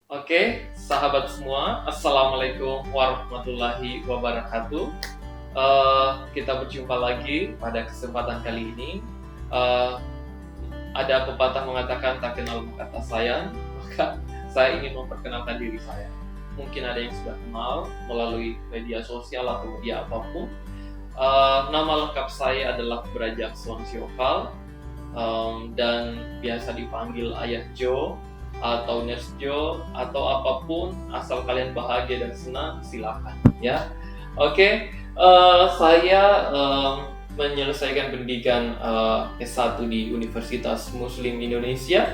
Oke, sahabat semua, Assalamualaikum warahmatullahi wabarakatuh. Kita berjumpa lagi pada kesempatan kali ini. Eh, ada pepatah mengatakan tak kenal maka tak sayang, maka saya ingin memperkenalkan diri saya. Mungkin ada yang sudah kenal melalui media sosial atau media apapun. Nama lengkap saya adalah Brajakson Syokal, dan biasa dipanggil Ayah Jo atau Nurse Jo atau apapun, asal kalian bahagia dan senang silakan ya. Oke, saya menyelesaikan pendidikan S1 di Universitas Muslim Indonesia,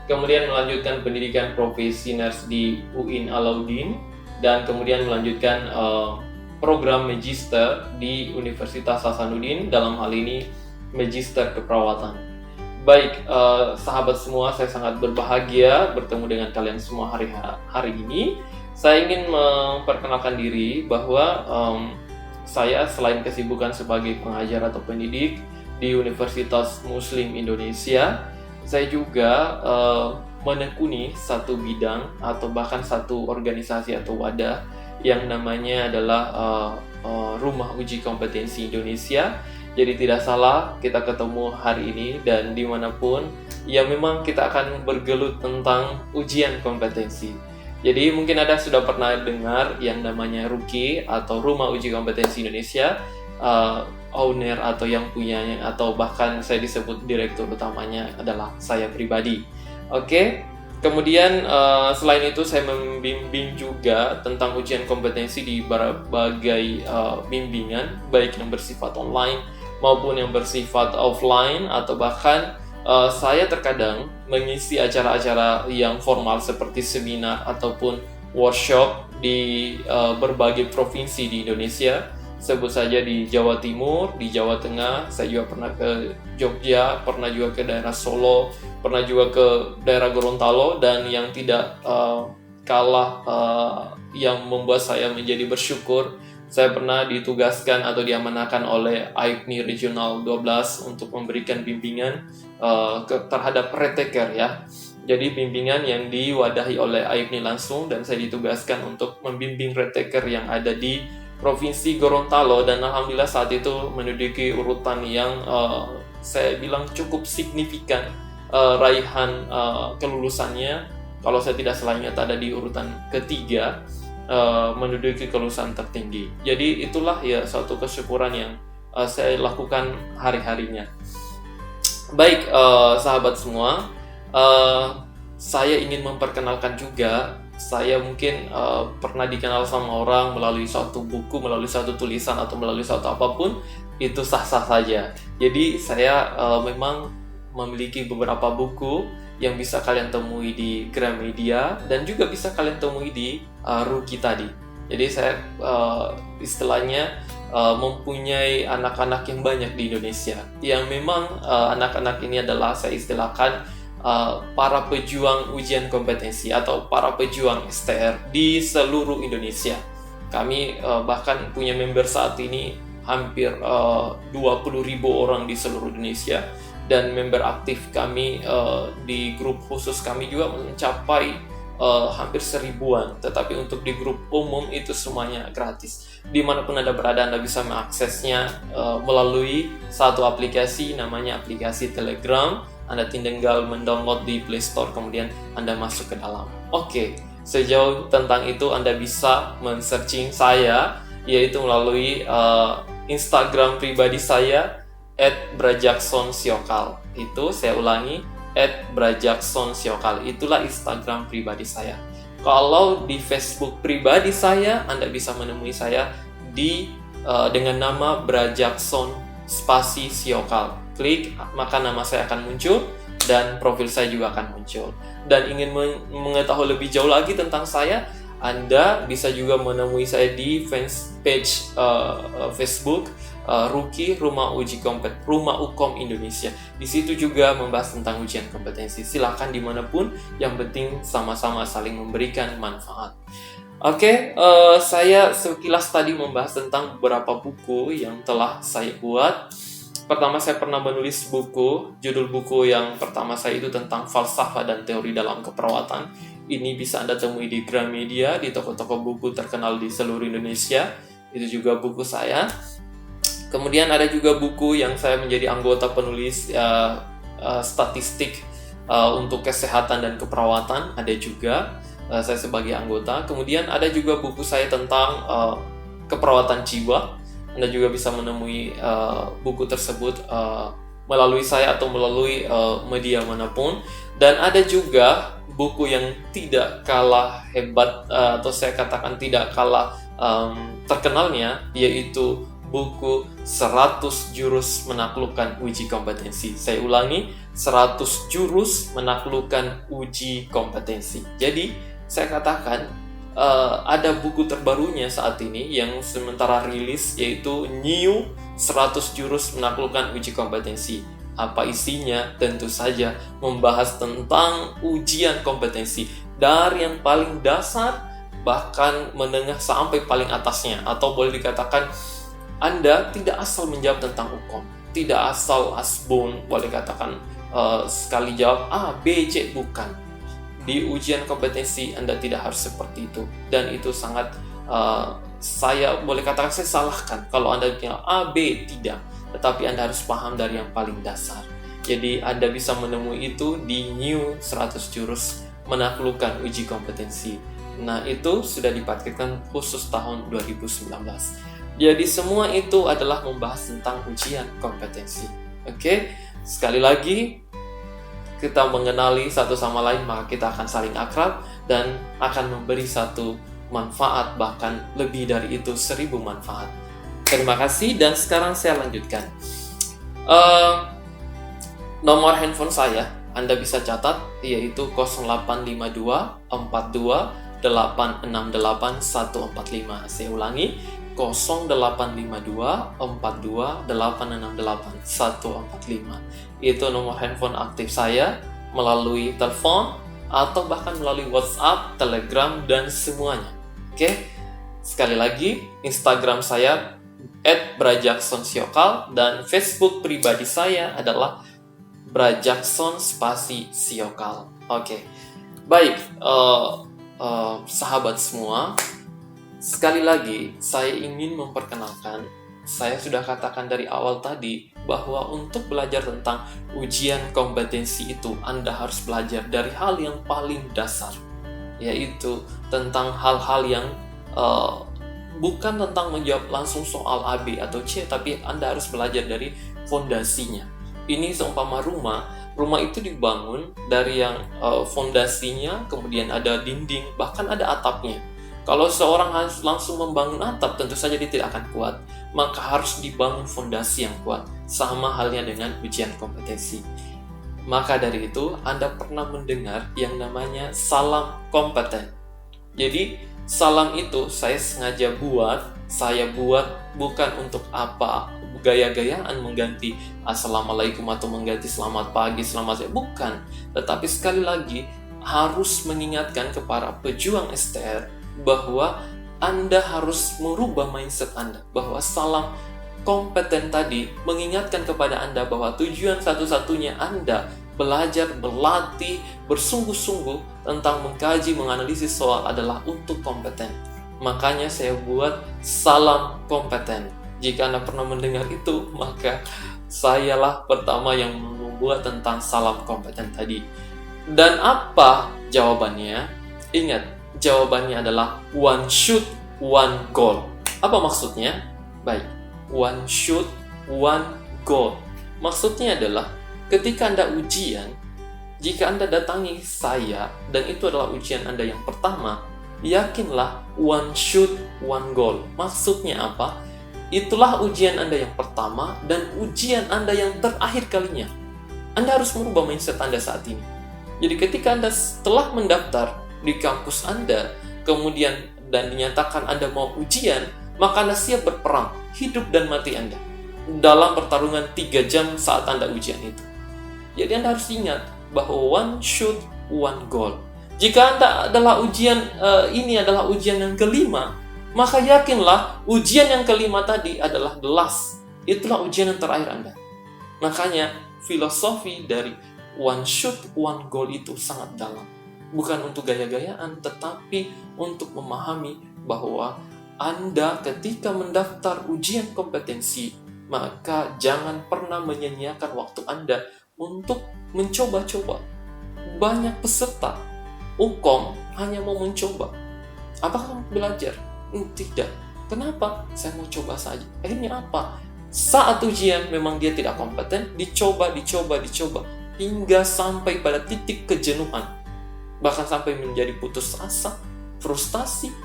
kemudian melanjutkan pendidikan profesi nurse di UIN Alauddin, dan kemudian melanjutkan program magister di Universitas Hasanuddin, dalam hal ini magister keperawatan. Baik, sahabat semua, saya sangat berbahagia bertemu dengan kalian semua hari ini. Saya ingin memperkenalkan diri bahwa saya selain kesibukan sebagai pengajar atau pendidik di Universitas Muslim Indonesia, saya juga menekuni satu bidang atau bahkan satu organisasi atau wadah yang namanya adalah Rumah Uji Kompetensi Indonesia. Jadi tidak salah kita ketemu hari ini dan dimanapun, ya memang kita akan bergelut tentang ujian kompetensi. Jadi mungkin ada sudah pernah dengar yang namanya RUKI atau Rumah Uji Kompetensi Indonesia, owner atau yang punyanya atau bahkan saya disebut direktur utamanya adalah saya pribadi. Oke. Kemudian selain itu saya membimbing juga tentang ujian kompetensi di berbagai bimbingan, baik yang bersifat online maupun yang bersifat offline, atau bahkan saya terkadang mengisi acara-acara yang formal seperti seminar ataupun workshop di berbagai provinsi di Indonesia. Sebut saja di Jawa Timur, di Jawa Tengah, saya juga pernah ke Jogja, pernah juga ke daerah Solo, pernah juga ke daerah Gorontalo, dan yang tidak kalah yang membuat saya menjadi bersyukur, saya pernah ditugaskan atau diamanahkan oleh AIPNI Regional 12 untuk memberikan bimbingan terhadap retaker ya. Jadi bimbingan yang diwadahi oleh AIPNI langsung, dan saya ditugaskan untuk membimbing retaker yang ada di Provinsi Gorontalo, dan alhamdulillah saat itu menduduki urutan yang saya bilang cukup signifikan raihan kelulusannya. Kalau saya tidak salah ingat ada di urutan ketiga, menduduki kelulusan tertinggi. Jadi itulah ya suatu kesyukuran yang saya lakukan hari-harinya. Baik, sahabat semua, saya ingin memperkenalkan juga. Saya mungkin pernah dikenal sama orang melalui suatu buku, melalui suatu tulisan, atau melalui suatu apapun, itu sah-sah saja. Jadi saya memang memiliki beberapa buku yang bisa kalian temui di Gramedia dan juga bisa kalian temui di RUKI tadi. Jadi saya istilahnya mempunyai anak-anak yang banyak di Indonesia, yang memang anak-anak ini adalah saya istilahkan para pejuang ujian kompetensi atau para pejuang STR di seluruh Indonesia. Kami bahkan punya member saat ini hampir 20.000 orang di seluruh Indonesia, dan member aktif kami di grup khusus kami juga mencapai hampir 1000-an. Tetapi untuk di grup umum itu semuanya gratis. Dimanapun Anda berada, Anda bisa mengaksesnya melalui satu aplikasi, namanya aplikasi Telegram. Anda tinggal mendownload di Play Store, kemudian Anda masuk ke dalam. Oke, sejauh tentang itu Anda bisa men-searching saya, yaitu melalui Instagram pribadi saya @brajaksonsyokal. Itu saya ulangi, @brajaksonsyokal. Itulah Instagram pribadi saya. Kalau di Facebook pribadi saya, Anda bisa menemui saya di dengan nama Brajakson spasi Syokal. Klik, maka nama saya akan muncul dan profil saya juga akan muncul. Dan ingin mengetahui lebih jauh lagi tentang saya, Anda bisa juga menemui saya di fanpage Facebook RUKI Rumah Ukom Indonesia. Di situ juga membahas tentang ujian kompetensi. Silakan dimanapun, yang penting sama-sama saling memberikan manfaat. Oke, saya sekilas tadi membahas tentang beberapa buku yang telah saya buat. Pertama, saya pernah menulis buku. Judul buku yang pertama saya itu tentang falsafah dan teori dalam keperawatan. Ini bisa Anda temui di Gramedia, di toko-toko buku terkenal di seluruh Indonesia. Itu juga buku saya. Kemudian ada juga buku yang saya menjadi anggota penulis statistik untuk kesehatan dan keperawatan, ada juga saya sebagai anggota. Kemudian ada juga buku saya tentang keperawatan jiwa. Anda juga bisa menemui buku tersebut melalui saya atau melalui media manapun. Dan ada juga buku yang tidak kalah hebat atau saya katakan tidak kalah terkenalnya, yaitu buku 100 jurus menaklukkan uji kompetensi. Saya ulangi, 100 jurus menaklukkan uji kompetensi. Jadi, saya katakan ada buku terbarunya saat ini yang sementara rilis, yaitu New 100 jurus menaklukkan uji kompetensi. Apa isinya? Tentu saja membahas tentang ujian kompetensi dari yang paling dasar bahkan menengah sampai paling atasnya, atau boleh dikatakan Anda tidak asal menjawab tentang hukum, tidak asal asbun, boleh katakan sekali jawab A, B, C, bukan. Di ujian kompetensi Anda tidak harus seperti itu, dan itu sangat saya boleh katakan saya salahkan kalau Anda bilang A, B, tidak, tetapi Anda harus paham dari yang paling dasar. Jadi Anda bisa menemui itu di New 100 jurus menaklukkan uji kompetensi. Nah, itu sudah dipaketkan khusus tahun 2019. Jadi semua itu adalah membahas tentang ujian kompetensi. Oke, sekali lagi kita mengenali satu sama lain, maka kita akan saling akrab dan akan memberi satu manfaat, bahkan lebih dari itu 1000 manfaat. Terima kasih, dan sekarang saya lanjutkan. Nomor handphone saya Anda bisa catat, yaitu 0852 42 868 145. Saya ulangi, 0852 42 868 145. Itu nomor handphone aktif saya melalui telepon atau bahkan melalui WhatsApp, Telegram, dan semuanya. Oke, sekali lagi Instagram saya @brajackson_siokal dan Facebook pribadi saya adalah brajackson_siokal. Oke, baik, sahabat semua. Sekali lagi, saya ingin memperkenalkan, saya sudah katakan dari awal tadi, bahwa untuk belajar tentang ujian kompetensi itu, Anda harus belajar dari hal yang paling dasar, yaitu tentang hal-hal yang bukan tentang menjawab langsung soal A, B, atau C, tapi Anda harus belajar dari fondasinya. Ini seumpama rumah itu dibangun dari yang fondasinya, kemudian ada dinding, bahkan ada atapnya. Kalau seorang harus langsung membangun atap, tentu saja dia tidak akan kuat. Maka harus dibangun fondasi yang kuat. Sama halnya dengan ujian kompetensi. Maka dari itu, Anda pernah mendengar yang namanya salam kompeten. Jadi, salam itu saya sengaja saya buat bukan untuk apa, gaya-gayaan mengganti assalamualaikum atau mengganti selamat pagi, selamat siang, bukan. Tetapi sekali lagi, harus mengingatkan kepada pejuang STR bahwa Anda harus merubah mindset Anda, bahwa salam kompeten tadi mengingatkan kepada Anda bahwa tujuan satu-satunya Anda belajar, berlatih, bersungguh-sungguh tentang mengkaji, menganalisis soal adalah untuk kompeten. Makanya saya buat salam kompeten. Jika Anda pernah mendengar itu, maka sayalah pertama yang membuat tentang salam kompeten tadi. Dan apa jawabannya? Ingat, jawabannya adalah one shoot, one goal. Apa maksudnya? Baik, one shoot, one goal. Maksudnya adalah ketika Anda ujian, jika Anda datangi saya, dan itu adalah ujian Anda yang pertama, yakinlah one shoot, one goal. Maksudnya apa? Itulah ujian Anda yang pertama dan ujian Anda yang terakhir kalinya. Anda harus merubah mindset Anda saat ini. Jadi ketika Anda setelah mendaftar di kampus Anda, kemudian dan dinyatakan Anda mau ujian, maka Anda siap berperang, hidup dan mati Anda, dalam pertarungan 3 jam saat Anda ujian itu. Jadi Anda harus ingat bahwa one shoot, one goal. Jika Anda adalah ini adalah ujian yang kelima, maka yakinlah ujian yang kelima tadi adalah the last. Itulah ujian yang terakhir Anda. Makanya filosofi dari one shoot, one goal itu sangat dalam. bukan untuk gaya-gayaan, tetapi untuk memahami bahwa Anda ketika mendaftar ujian kompetensi, maka jangan pernah menyia-nyiakan waktu Anda untuk mencoba-coba. Banyak peserta UKOM hanya mau mencoba. Apakah kamu belajar? Tidak. Kenapa? Saya mau coba saja. Akhirnya apa? Saat ujian memang dia tidak kompeten, dicoba, hingga sampai pada titik kejenuhan. Bahkan sampai menjadi putus asa, frustasi,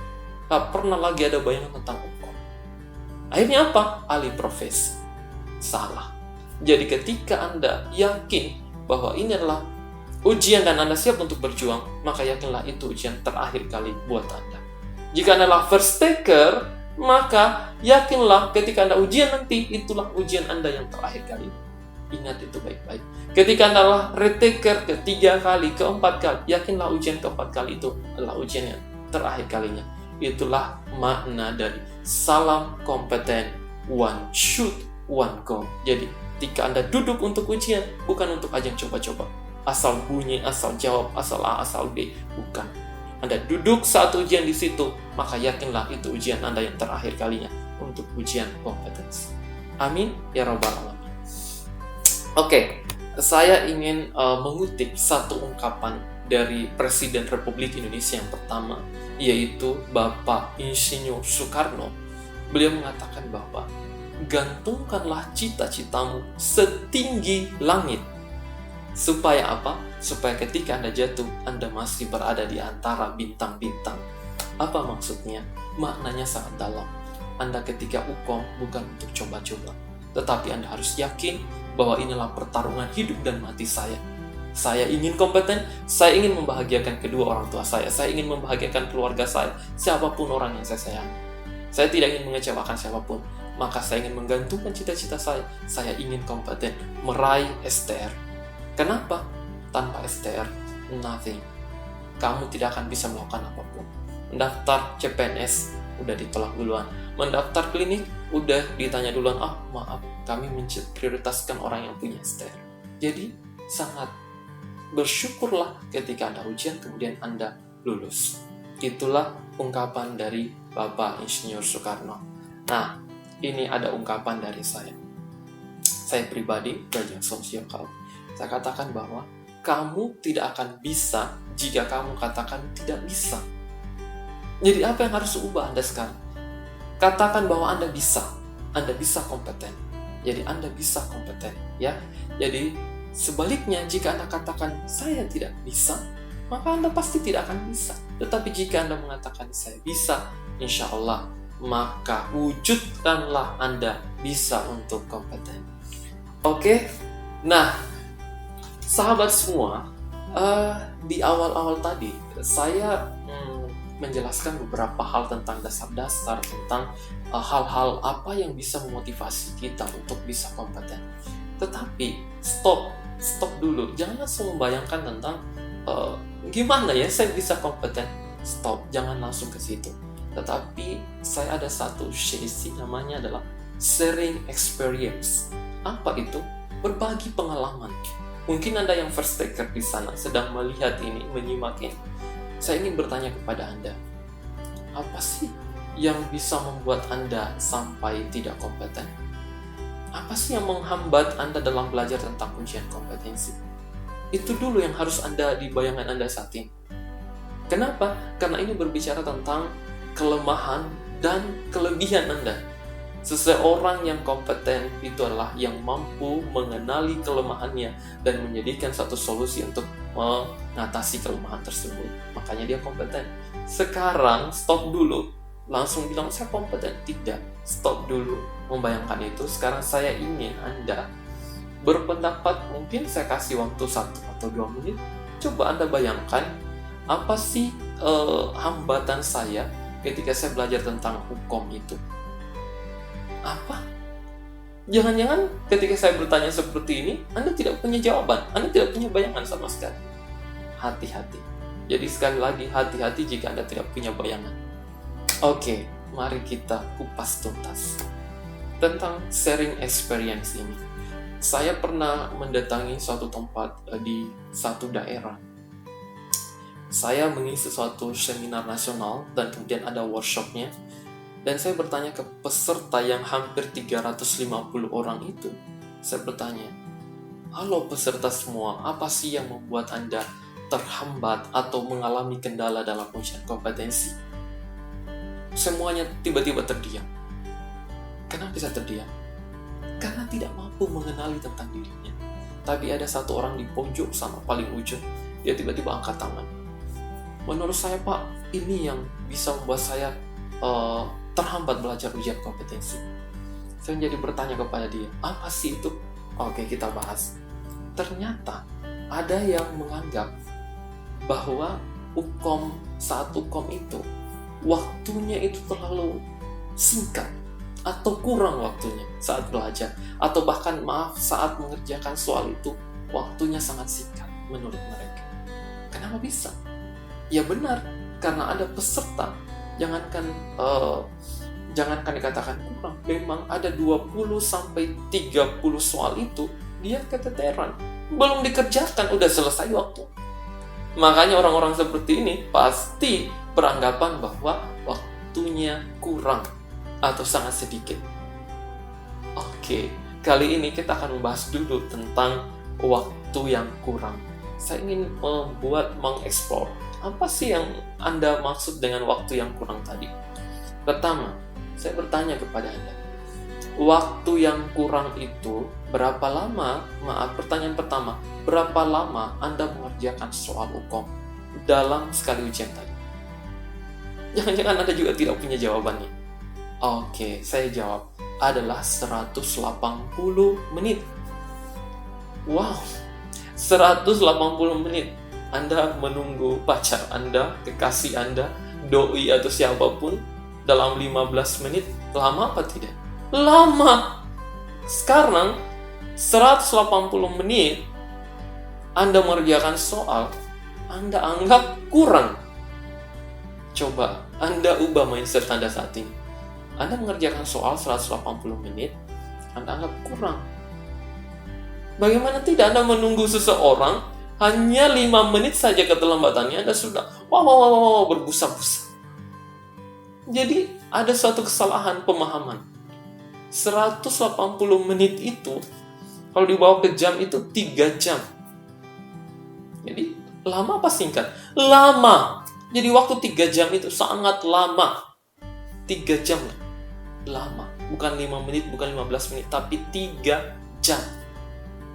tak pernah lagi ada bayangan tentang UKOM. Akhirnya apa? Alih profesi. Salah. Jadi ketika Anda yakin bahwa ini adalah ujian dan Anda siap untuk berjuang, maka yakinlah itu ujian terakhir kali buat Anda. Jika Anda adalah first taker, maka yakinlah ketika Anda ujian nanti, itulah ujian Anda yang terakhir kali. Ingat itu baik-baik. Ketika Anda adalah retaker ketiga kali, keempat kali, yakinlah ujian keempat kali itu adalah ujian yang terakhir kalinya. Itulah makna dari salam kompeten, one shoot, one go. Jadi, ketika Anda duduk untuk ujian, bukan untuk ajang coba-coba. Asal bunyi, asal jawab, asal A, asal B. Bukan. Anda duduk saat ujian di situ, maka yakinlah itu ujian Anda yang terakhir kalinya untuk ujian kompetensi. Amin ya rabbal alamin. Oke, saya ingin mengutip satu ungkapan dari Presiden Republik Indonesia yang pertama, yaitu Bapak Insinyur Soekarno. Beliau mengatakan bahwa gantungkanlah cita-citamu setinggi langit. Supaya apa? Supaya ketika Anda jatuh, Anda masih berada di antara bintang-bintang. Apa maksudnya? Maknanya sangat dalam. Anda ketika UKOM bukan untuk coba-coba, tetapi Anda harus yakin bahwa inilah pertarungan hidup dan mati saya. Saya ingin kompeten, saya ingin membahagiakan kedua orang tua saya ingin membahagiakan keluarga saya, siapapun orang yang saya sayangi. Saya tidak ingin mengecewakan siapapun, maka saya ingin menggantungkan cita-cita saya ingin kompeten, meraih STR. Kenapa? Tanpa STR, nothing. Kamu tidak akan bisa melakukan apapun. Mendaftar CPNS, udah ditolak duluan. Mendaftar klinik, udah ditanya duluan, maaf, kami prioritaskan orang yang punya STR. Jadi, sangat bersyukurlah ketika Anda ujian, kemudian Anda lulus. Itulah ungkapan dari Bapak Insinyur Soekarno. Nah, ini ada ungkapan dari saya. Saya pribadi, belajar sosial. Saya katakan bahwa kamu tidak akan bisa jika kamu katakan tidak bisa. Jadi apa yang harus ubah Anda sekarang? Katakan bahwa Anda bisa kompeten. Jadi Anda bisa kompeten, ya. Jadi sebaliknya, jika Anda katakan saya tidak bisa, maka Anda pasti tidak akan bisa. Tetapi jika Anda mengatakan saya bisa, insya Allah, maka wujudkanlah Anda bisa untuk kompeten. Oke, nah, sahabat semua, di awal-awal tadi saya menjelaskan beberapa hal tentang dasar-dasar, tentang hal-hal apa yang bisa memotivasi kita untuk bisa kompeten. Tetapi stop dulu, jangan langsung membayangkan tentang gimana ya saya bisa kompeten. Stop, jangan langsung ke situ. Tetapi saya ada satu sesi namanya adalah sharing experience. Apa itu? Berbagi pengalaman. Mungkin Anda yang first taker di sana sedang melihat ini, menyimak ini. Saya ingin bertanya kepada Anda, apa sih yang bisa membuat Anda sampai tidak kompeten? Apa sih yang menghambat Anda dalam belajar tentang ujian kompetensi? Itu dulu yang harus Anda di bayangan Anda saat ini. Kenapa? Karena ini berbicara tentang kelemahan dan kelebihan Anda. Seseorang yang kompeten itu adalah yang mampu mengenali kelemahannya dan menjadikan satu solusi untuk mengatasi kelemahan tersebut. Makanya dia kompeten. Sekarang stop dulu. Langsung bilang saya kompeten. Tidak. Stop dulu membayangkan itu. Sekarang saya ingin Anda berpendapat. Mungkin saya kasih waktu 1 atau 2 menit. Coba Anda bayangkan apa sih hambatan saya ketika saya belajar tentang hukum itu. Apa? Jangan-jangan ketika saya bertanya seperti ini, Anda tidak punya jawaban, Anda tidak punya bayangan sama sekali. Hati-hati. Jadi sekali lagi, hati-hati jika Anda tidak punya bayangan. Oke, mari kita kupas tuntas tentang sharing experience ini. Saya pernah mendatangi suatu tempat di satu daerah. Saya mengisi suatu seminar nasional dan kemudian ada workshopnya. Dan saya bertanya ke peserta yang hampir 350 orang itu. Saya bertanya, halo peserta semua, apa sih yang membuat Anda terhambat atau mengalami kendala dalam ujian kompetensi? Semuanya tiba-tiba terdiam. Kenapa bisa terdiam? Karena tidak mampu mengenali tentang dirinya. Tapi ada satu orang di pojok sana paling ujung, dia tiba-tiba angkat tangan. Menurut saya, Pak, ini yang bisa membuat saya terhambat belajar ujian kompetensi. Saya jadi bertanya kepada dia, apa sih itu? Oke, kita bahas. Ternyata ada yang menganggap bahwa saat UKOM itu waktunya itu terlalu singkat atau kurang waktunya saat belajar, atau bahkan saat mengerjakan soal itu waktunya sangat singkat menurut mereka. Kenapa bisa? Ya benar, karena ada peserta, jangankan dikatakan kurang, memang ada 20-30 soal itu dia keteteran, belum dikerjakan, udah selesai waktu. Makanya orang-orang seperti ini pasti beranggapan bahwa waktunya kurang atau sangat sedikit. Oke, kali ini kita akan membahas dulu tentang waktu yang kurang. Saya ingin mengeksplor apa sih yang Anda maksud dengan waktu yang kurang tadi. Pertama, saya bertanya kepada Anda, waktu yang kurang itu berapa lama? Pertanyaan pertama, berapa lama Anda mengerjakan soal UKOM dalam sekali ujian tadi? Jangan-jangan Anda juga tidak punya jawabannya. Oke, saya jawab, adalah 180 menit. Wow, 180 menit. Anda menunggu pacar Anda, kekasih Anda, doi atau siapapun dalam 15 menit. Lama apa tidak? Lama. Sekarang 180 menit Anda mengerjakan soal, Anda anggap kurang. Coba Anda ubah mindset Anda saat ini. Anda mengerjakan soal 180 menit, Anda anggap kurang. Bagaimana tidak Anda menunggu seseorang hanya 5 menit saja keterlambatannya, Anda sudah wow berbusa-busa. Jadi ada suatu kesalahan pemahaman. 180 menit itu kalau dibawa ke jam itu 3 jam. Jadi lama apa singkat? Lama. Jadi waktu 3 jam itu sangat lama. 3 jam lama. Bukan 5 menit, bukan 15 menit, tapi 3 jam.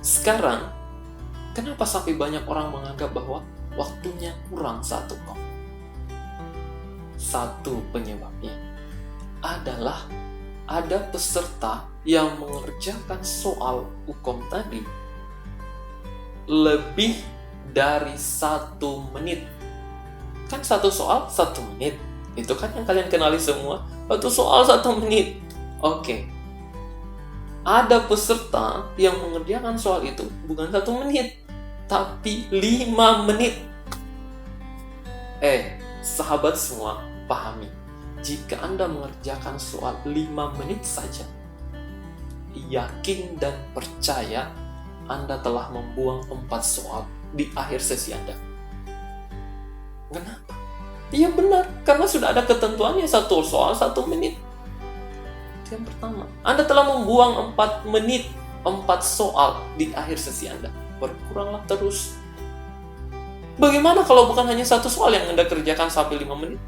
Sekarang, kenapa sampai banyak orang menganggap bahwa waktunya kurang saat UKOM? Satu penyebabnya adalah ada peserta yang mengerjakan soal UKOM tadi lebih dari 1 menit. Kan satu soal 1 menit. Itu kan yang kalian kenali semua. Satu soal 1 menit. Oke. Ada peserta yang mengerjakan soal itu bukan 1 menit, tapi 5 menit. Sahabat semua, pahami. Jika Anda mengerjakan soal 5 menit saja, yakin dan percaya Anda telah membuang 4 soal di akhir sesi Anda. Kenapa? Iya benar, karena sudah ada ketentuannya satu soal 1 menit. Yang pertama, Anda telah membuang 4 menit, 4 soal di akhir sesi Anda. Berkuranglah terus. Bagaimana kalau bukan hanya 1 soal yang Anda kerjakan sampai 5 menit?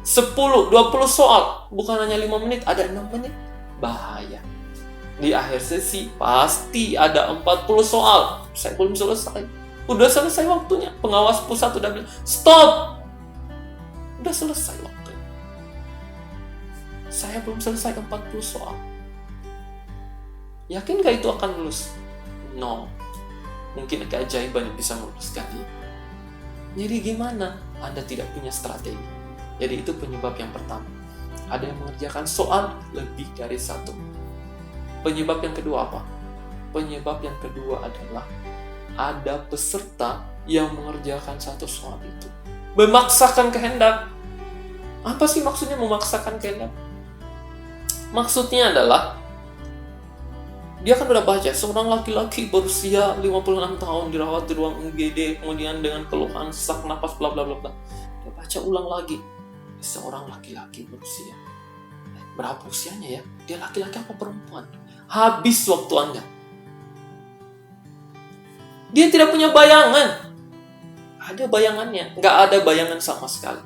10, 20 soal, bukan hanya 5 menit, ada 6 menit. Bahaya. Di akhir sesi pasti ada 40 soal. Saya belum selesai. Udah selesai waktunya. Pengawas pusat udah bilang, stop! Udah selesai waktunya. Saya belum selesai 40 soal. Yakin gak itu akan lulus? No. Mungkin keajaiban yang bisa meluluskan dia. Jadi gimana? Anda tidak punya strategi. Jadi itu penyebab yang pertama. Ada yang mengerjakan soal lebih dari 1. Penyebab yang kedua apa? Penyebab yang kedua adalah ada peserta yang mengerjakan 1 soal itu memaksakan kehendak. Apa sih maksudnya memaksakan kehendak? Maksudnya adalah Dia kan udah baca, seorang laki-laki berusia 56 tahun dirawat di ruang UGD, kemudian dengan keluhan sesak napas, bla bla bla bla. Dia baca ulang lagi, seorang laki-laki berusia. Berapa usianya ya? Dia laki-laki apa perempuan? Habis waktu Anda. Dia tidak punya bayangan. Ada bayangannya, nggak ada bayangan sama sekali.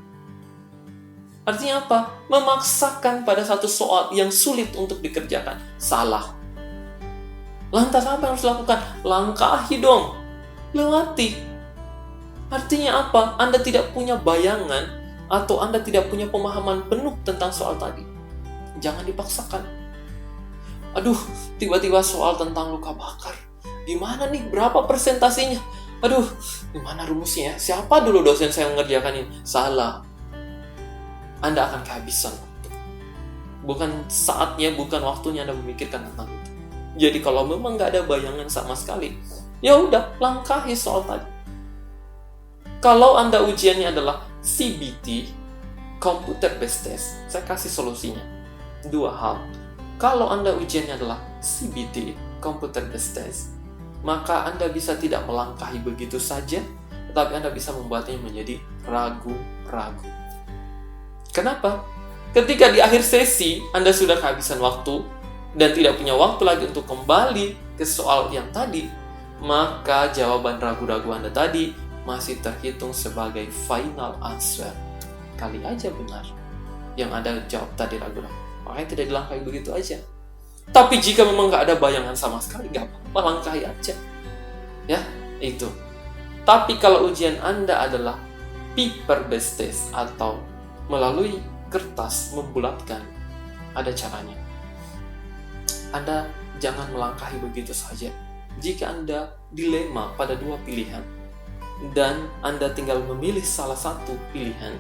Artinya apa? Memaksakan pada satu soal yang sulit untuk dikerjakan. Salah. Lantas apa yang harus dilakukan? Langkahi dong. Lewati. Artinya apa? Anda tidak punya bayangan atau Anda tidak punya pemahaman penuh tentang soal tadi. Jangan dipaksakan. Aduh, tiba-tiba soal tentang luka bakar. Gimana nih? Berapa persentasinya? Aduh, gimana rumusnya ya? Siapa dulu dosen saya mengerjakan ini? Salah. Anda akan kehabisan waktu. Bukan saatnya, bukan waktunya Anda memikirkan tentang itu. Jadi kalau memang nggak ada bayangan sama sekali, ya udah, langkahi soal tadi. Kalau Anda ujiannya adalah CBT, Computer Based Test, saya kasih solusinya. 2 hal. Kalau Anda ujiannya adalah CBT, Computer Based Test, maka Anda bisa tidak melangkahi begitu saja, tetapi Anda bisa membuatnya menjadi ragu-ragu. Kenapa? Ketika di akhir sesi Anda sudah kehabisan waktu dan tidak punya waktu lagi untuk kembali ke soal yang tadi, maka jawaban ragu-ragu Anda tadi masih terhitung sebagai final answer. Kali aja benar yang Anda jawab tadi ragu-ragu, makanya tidak dilangkahi begitu aja. Tapi jika memang nggak ada bayangan sama sekali, nggak apa-apa, langkahi aja. Ya, itu. Tapi kalau ujian Anda adalah paper based test atau melalui kertas membulatkan, ada caranya. Anda jangan melangkahi begitu saja. Jika Anda dilema pada 2 pilihan dan Anda tinggal memilih salah satu pilihan,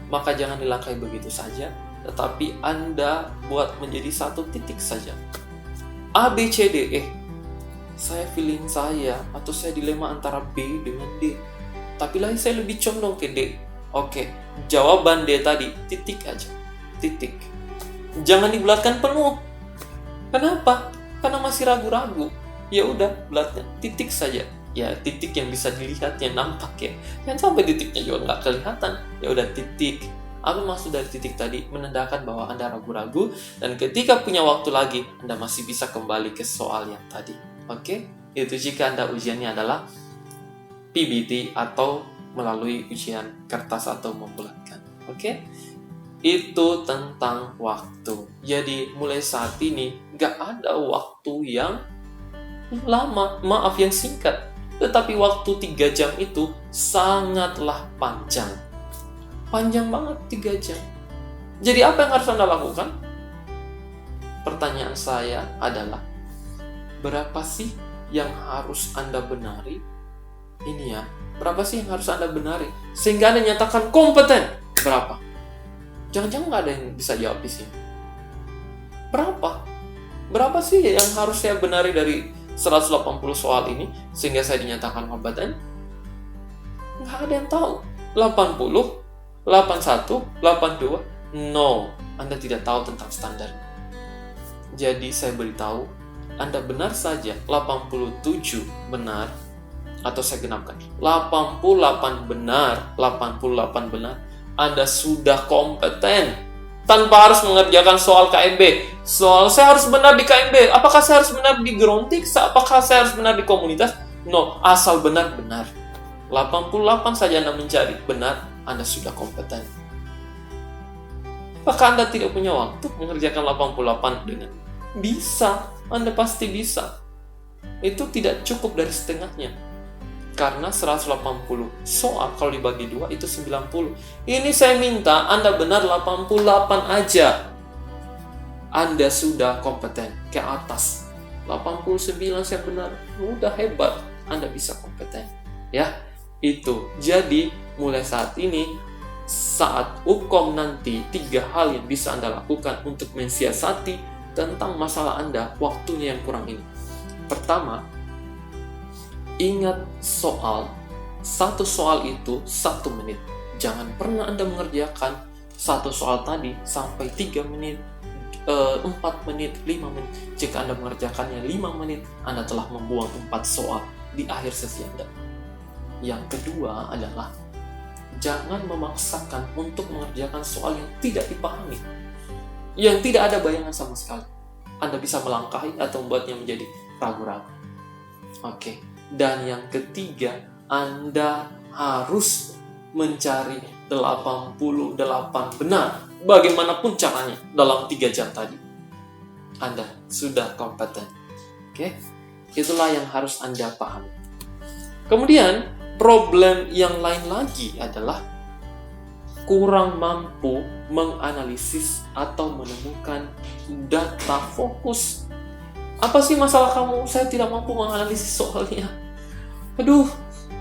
maka jangan dilangkahi begitu saja, tetapi Anda buat menjadi 1 titik saja. A, B, C, D, E. Saya feeling saya, atau saya dilema antara B dengan D. Tapi lah saya lebih condong ke D. Oke, jawaban D tadi, titik aja. Titik. Jangan dibulatkan penuh. Kenapa? Karena masih ragu-ragu. Ya udah, bulatnya titik saja. Ya, titik yang bisa dilihat, yang nampak ya. Jangan sampai titiknya juga nggak kelihatan. Ya udah, titik. Apa maksud dari titik tadi? Menandakan bahwa Anda ragu-ragu, dan ketika punya waktu lagi, Anda masih bisa kembali ke soal yang tadi. Oke? Itu jika Anda ujiannya adalah PBT atau melalui ujian kertas atau membulatkan. Oke? Itu tentang waktu. Jadi, mulai saat ini, nggak ada waktu yang lama, maaf yang singkat. Tetapi waktu 3 jam itu sangatlah panjang. Panjang banget 3 jam. Jadi apa yang harus Anda lakukan? Pertanyaan saya adalah, berapa sih yang harus Anda benari? Ini ya, berapa sih yang harus Anda benari? Sehingga Anda nyatakan kompeten. Berapa? Jangan-jangan nggak ada yang bisa jawab di sini. Berapa? Berapa sih yang harus saya benari dari 180 soal ini sehingga saya dinyatakan kompeten? Nggak ada yang tahu. 80? 81, 82, no, Anda tidak tahu tentang standar. Jadi saya beritahu, Anda benar saja 87 benar, atau saya genapkan 88 benar, 88 benar, Anda sudah kompeten tanpa harus mengerjakan soal KMB. Soal saya harus benar di KMB, apakah saya harus benar di Gerontik, apakah saya harus benar di komunitas? No, asal benar-benar 88 saja Anda mencari benar, Anda sudah kompeten. Apakah Anda tidak punya waktu mengerjakan 88 dengan? Bisa, Anda pasti bisa. Itu tidak cukup dari setengahnya. Karena 180 soal kalau dibagi 2 itu 90. Ini saya minta Anda benar 88 aja. Anda sudah kompeten ke atas. 89 saya benar, udah hebat. Anda bisa kompeten. Ya, itu. Jadi mulai saat ini, saat UKOM nanti, 3 hal yang bisa Anda lakukan untuk mensiasati tentang masalah Anda, waktunya yang kurang ini. Pertama, ingat soal. 1 soal itu 1 menit. Jangan pernah Anda mengerjakan 1 soal tadi sampai 3 menit, 4 menit, 5 menit. Jika Anda mengerjakannya 5 menit, Anda telah membuang 4 soal di akhir sesi Anda. Yang kedua adalah jangan memaksakan untuk mengerjakan soal yang tidak dipahami, yang tidak ada bayangan sama sekali. Anda bisa melangkahi atau membuatnya menjadi ragu-ragu. Oke. Dan yang ketiga, Anda harus mencari 88 benar. Bagaimanapun caranya dalam 3 jam tadi. Anda sudah kompeten. Oke? Itulah yang harus Anda pahami. Kemudian, problem yang lain lagi adalah kurang mampu menganalisis atau menemukan data fokus. Apa sih masalah kamu? Saya tidak mampu menganalisis soalnya. Aduh,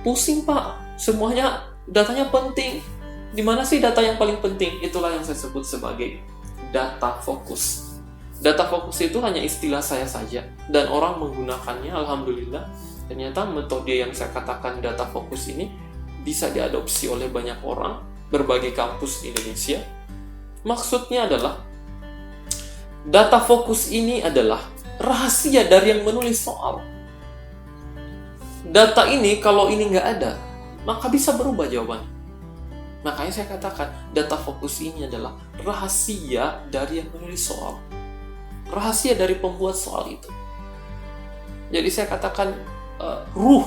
pusing Pak. Semuanya datanya penting. Di mana sih data yang paling penting? Itulah yang saya sebut sebagai data fokus. Data fokus itu hanya istilah saya saja, dan orang menggunakannya, alhamdulillah. Ternyata metode yang saya katakan data fokus ini bisa diadopsi oleh banyak orang, berbagai kampus di Indonesia. Maksudnya adalah, data fokus ini adalah rahasia dari yang menulis soal. Data ini, kalau ini nggak ada, maka bisa berubah jawabannya. Makanya saya katakan, data fokus ini adalah rahasia dari yang menulis soal. Rahasia dari pembuat soal itu. Jadi saya katakan, ruh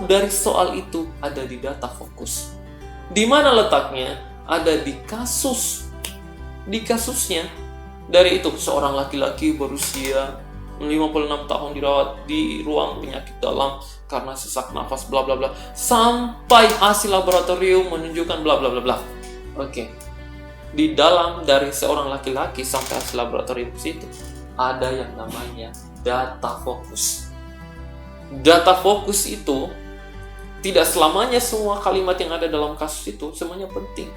dari soal itu ada di data fokus. Di mana letaknya? Ada di kasus. Di kasusnya, dari itu seorang laki-laki berusia 56 tahun dirawat di ruang penyakit dalam karena sesak nafas bla bla bla, sampai hasil laboratorium menunjukkan bla bla bla bla. Oke. Di dalam dari seorang laki-laki sampai hasil laboratorium situ ada yang namanya data fokus. Data fokus itu tidak selamanya semua kalimat yang ada dalam kasus itu semuanya penting.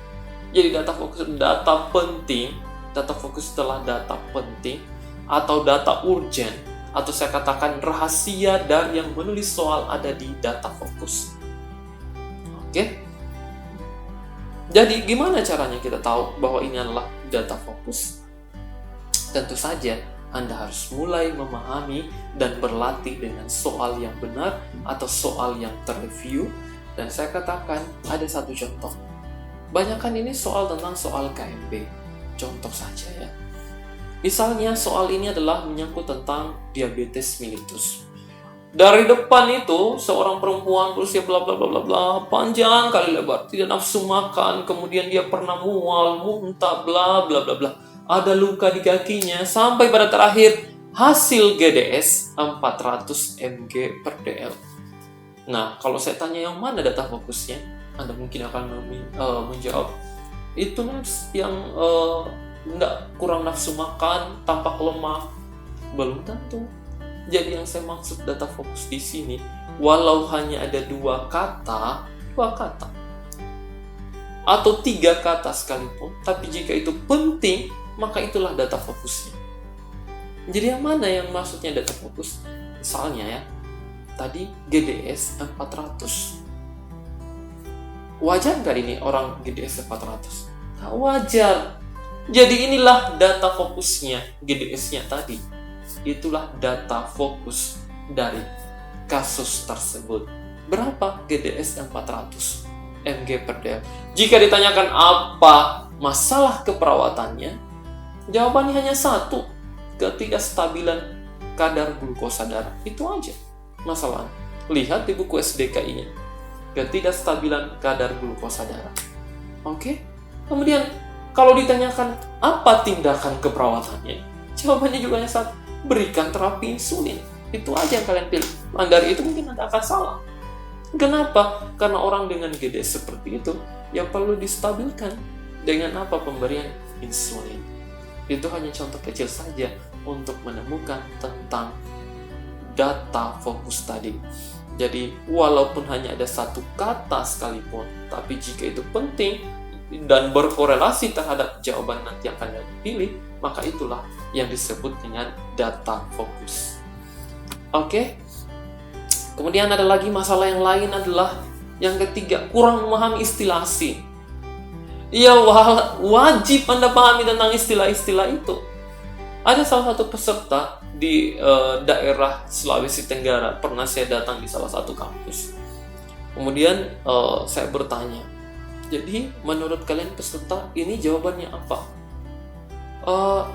Jadi data fokus data fokus setelah data penting atau data urgent, atau saya katakan rahasia dari yang menulis soal ada di data fokus. Oke? Jadi gimana caranya kita tahu bahwa ini adalah data fokus? Tentu saja Anda harus mulai memahami dan berlatih dengan soal yang benar atau soal yang terreview. Dan saya katakan ada satu contoh. Banyakan ini soal tentang soal KMB. Contoh saja ya. Misalnya soal ini adalah menyangkut tentang diabetes mellitus. Dari depan itu seorang perempuan berusia bla bla bla bla bla, panjang kali lebar, tidak nafsu makan, kemudian dia pernah mual, muntah, bla bla bla bla. Ada luka di kakinya sampai pada terakhir hasil GDS 400 mg per dl. Nah, kalau saya tanya yang mana data fokusnya, Anda mungkin akan menjawab itu yang nggak kurang nafsu makan, tampak lemah. Belum tentu. Jadi yang saya maksud data fokus di sini, walau hanya ada 2 kata atau 3 kata sekalipun, tapi jika itu penting, maka itulah data fokusnya. Jadi yang mana yang maksudnya data fokus? Misalnya ya, tadi GDS 400. Wajar nggak ini orang GDS 400? Nggak wajar. Jadi inilah data fokusnya, GDS-nya tadi. Itulah data fokus dari kasus tersebut. Berapa GDS 400 mg per dl? Jika ditanyakan apa masalah keperawatannya, jawabannya hanya satu, ketidakstabilan kadar glukosa darah. Itu aja masalahnya. Lihat di buku SDKI-nya, ketidakstabilan kadar glukosa darah. Oke? Kemudian kalau ditanyakan apa tindakan keperawatannya, jawabannya juga hanya satu, berikan terapi insulin. Itu aja yang kalian pilih. Dari itu mungkin Anda akan salah. Kenapa? Karena orang dengan GDS seperti itu, ya perlu distabilkan. Dengan apa? Pemberian insulin. Itu hanya contoh kecil saja untuk menemukan tentang data fokus tadi. Jadi, walaupun hanya ada 1 kata sekalipun, tapi jika itu penting dan berkorelasi terhadap jawaban nanti yang akan dipilih, maka itulah yang disebut dengan data fokus. Oke? Kemudian ada lagi masalah yang lain adalah yang ketiga, kurang memahami istilah asing. Ya, wajib Anda pahami tentang istilah-istilah itu. Ada salah satu peserta di daerah Sulawesi Tenggara, pernah saya datang di salah satu kampus. Kemudian saya bertanya, jadi menurut kalian peserta ini jawabannya apa?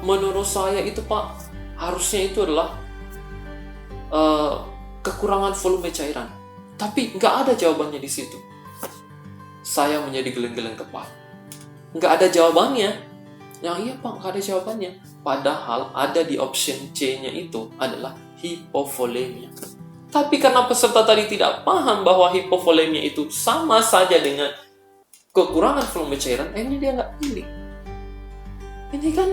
Menurut saya itu Pak, harusnya itu adalah kekurangan volume cairan. Tapi nggak ada jawabannya di situ. Saya menjadi geleng-geleng kepala. Nggak ada jawabannya. Iya Pak, nggak ada jawabannya. Padahal ada di option C-nya itu adalah hipovolemia. Tapi karena peserta tadi tidak paham bahwa hipovolemia itu sama saja dengan kekurangan volume cairan, akhirnya dia nggak pilih. Ini kan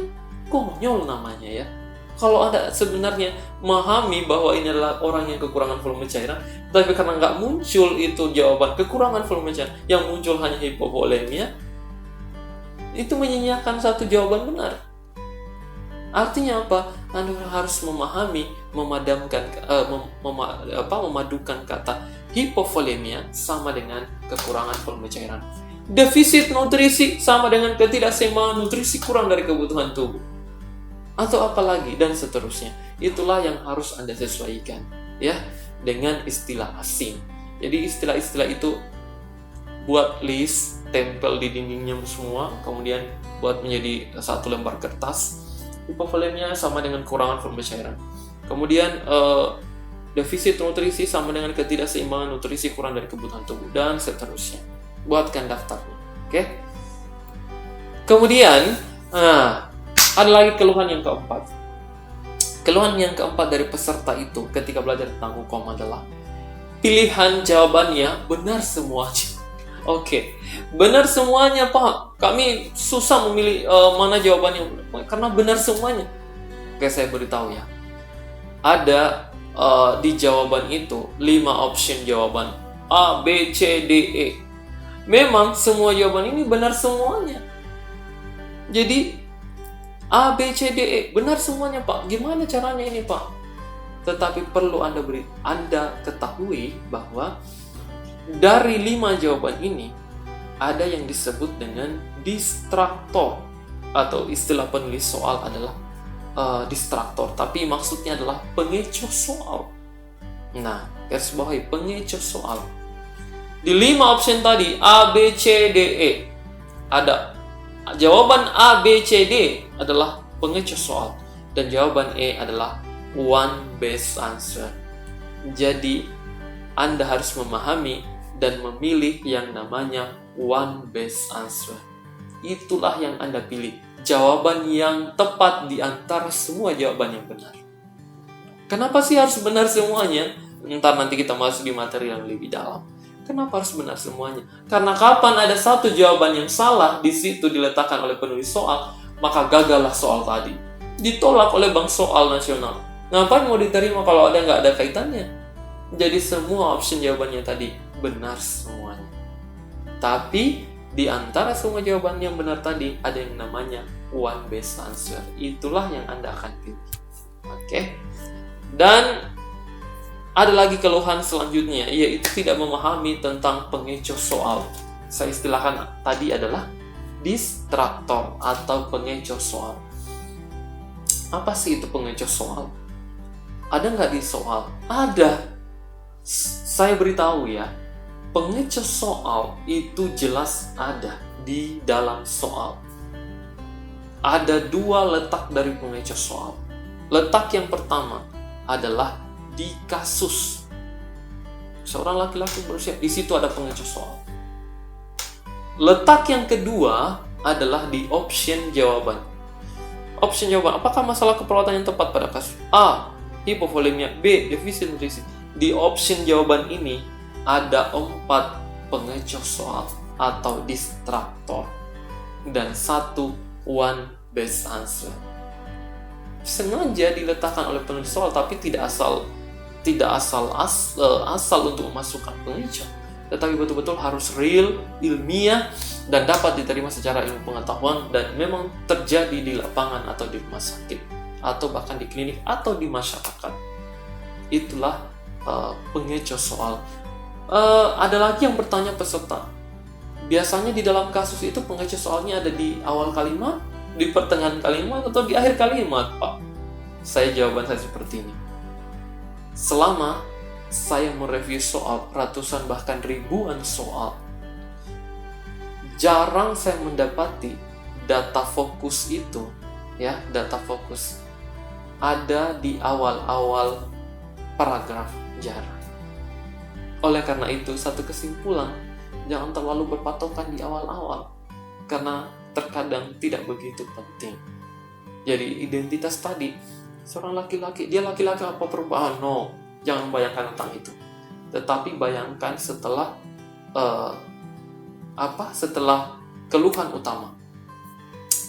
konyol namanya ya. Kalau Anda sebenarnya memahami bahwa ini adalah orang yang kekurangan volume cairan, tapi karena nggak muncul itu jawaban kekurangan volume cairan, yang muncul hanya hipovolemia, itu menyanyiakan satu jawaban benar. Artinya apa? Anda harus memahami, memadukan kata hipovolemia sama dengan kekurangan volume cairan. Defisit nutrisi sama dengan ketidakseimbangan nutrisi, kurang dari kebutuhan tubuh. Atau apalagi, dan seterusnya. Itulah yang harus Anda sesuaikan ya dengan istilah asing. Jadi istilah-istilah itu buat list, tempel di dindingnya semua, kemudian buat menjadi satu lembar kertas. Hipovolemia sama dengan kekurangan volume cairan. Kemudian defisit nutrisi sama dengan ketidakseimbangan nutrisi, kurang dari kebutuhan tubuh, dan seterusnya. Buatkan daftarnya. Oke? Kemudian ada lagi keluhan yang keempat. Keluhan yang keempat dari peserta itu ketika belajar tentang hukum adalah pilihan jawabannya benar semuanya. Oke, benar semuanya Pak. Kami susah memilih mana jawabannya karena benar semuanya. Oke, saya beritahu ya. Ada di jawaban itu 5 option jawaban A, B, C, D, E. Memang semua jawaban ini benar semuanya. Jadi A, B, C, D, E benar semuanya Pak. Gimana caranya ini Pak? Tetapi perlu Anda ketahui bahwa dari 5 jawaban ini ada yang disebut dengan distraktor, atau istilah penulis soal adalah distraktor, tapi maksudnya adalah pengecoh soal. Nah, garis bawahi pengecoh soal. Di 5 option tadi A, B, C, D, E ada jawaban A, B, C, D adalah pengecoh soal, dan jawaban E adalah one best answer. Jadi Anda harus memahami dan memilih yang namanya one best answer. Itulah yang Anda pilih, jawaban yang tepat di antara semua jawaban yang benar. Kenapa sih harus benar semuanya? Ntar nanti kita masuk di materi yang lebih dalam. Kenapa harus benar semuanya? Karena kapan ada satu jawaban yang salah di situ diletakkan oleh penulis soal, maka gagallah soal tadi. Ditolak oleh Bank Soal Nasional. Ngapain mau diterima kalau nggak ada kaitannya? Jadi semua option jawabannya tadi benar semuanya. Tapi di antara semua jawaban yang benar tadi ada yang namanya one best answer. Itulah yang Anda akan pilih. Oke. Dan ada lagi keluhan selanjutnya, yaitu tidak memahami tentang pengecoh soal. Saya istilahkan tadi adalah distraktor atau pengecoh soal. Apa sih itu pengecoh soal? Ada nggak di soal? Ada. Saya beritahu ya, pengecoh soal itu jelas ada di dalam soal. Ada 2 letak dari pengecoh soal. Letak yang pertama adalah di kasus. Seorang laki-laki berusia, di situ ada pengecoh soal. Letak yang kedua adalah di option jawaban. Option jawaban, apakah masalah keperawatan yang tepat pada kasus A, hipovolemia, B, defisit nutrisi. Di option jawaban ini ada 4 pengecoh soal atau distraktor dan 1 one best answer. Sengaja diletakkan oleh penulis soal, tapi tidak asal untuk memasukkan pengecoh, tetapi betul-betul harus real, ilmiah, dan dapat diterima secara ilmu pengetahuan, dan memang terjadi di lapangan atau di rumah sakit atau bahkan di klinik atau di masyarakat. Itulah pengecoh soal. Ada lagi yang bertanya peserta, biasanya di dalam kasus itu pengecoh soalnya ada di awal kalimat, di pertengahan kalimat, atau di akhir kalimat Pak? Jawaban saya seperti ini. Selama saya mereview soal ratusan bahkan ribuan soal, jarang saya mendapati data fokus itu, ya, data fokus ada di awal-awal paragraf, jarang. Oleh karena itu, satu kesimpulan, jangan terlalu berpatokan di awal-awal, karena terkadang tidak begitu penting. Jadi identitas tadi, seorang laki-laki, dia laki-laki apa perempuan? No, jangan bayangkan tentang itu. Tetapi bayangkan setelah setelah keluhan utama.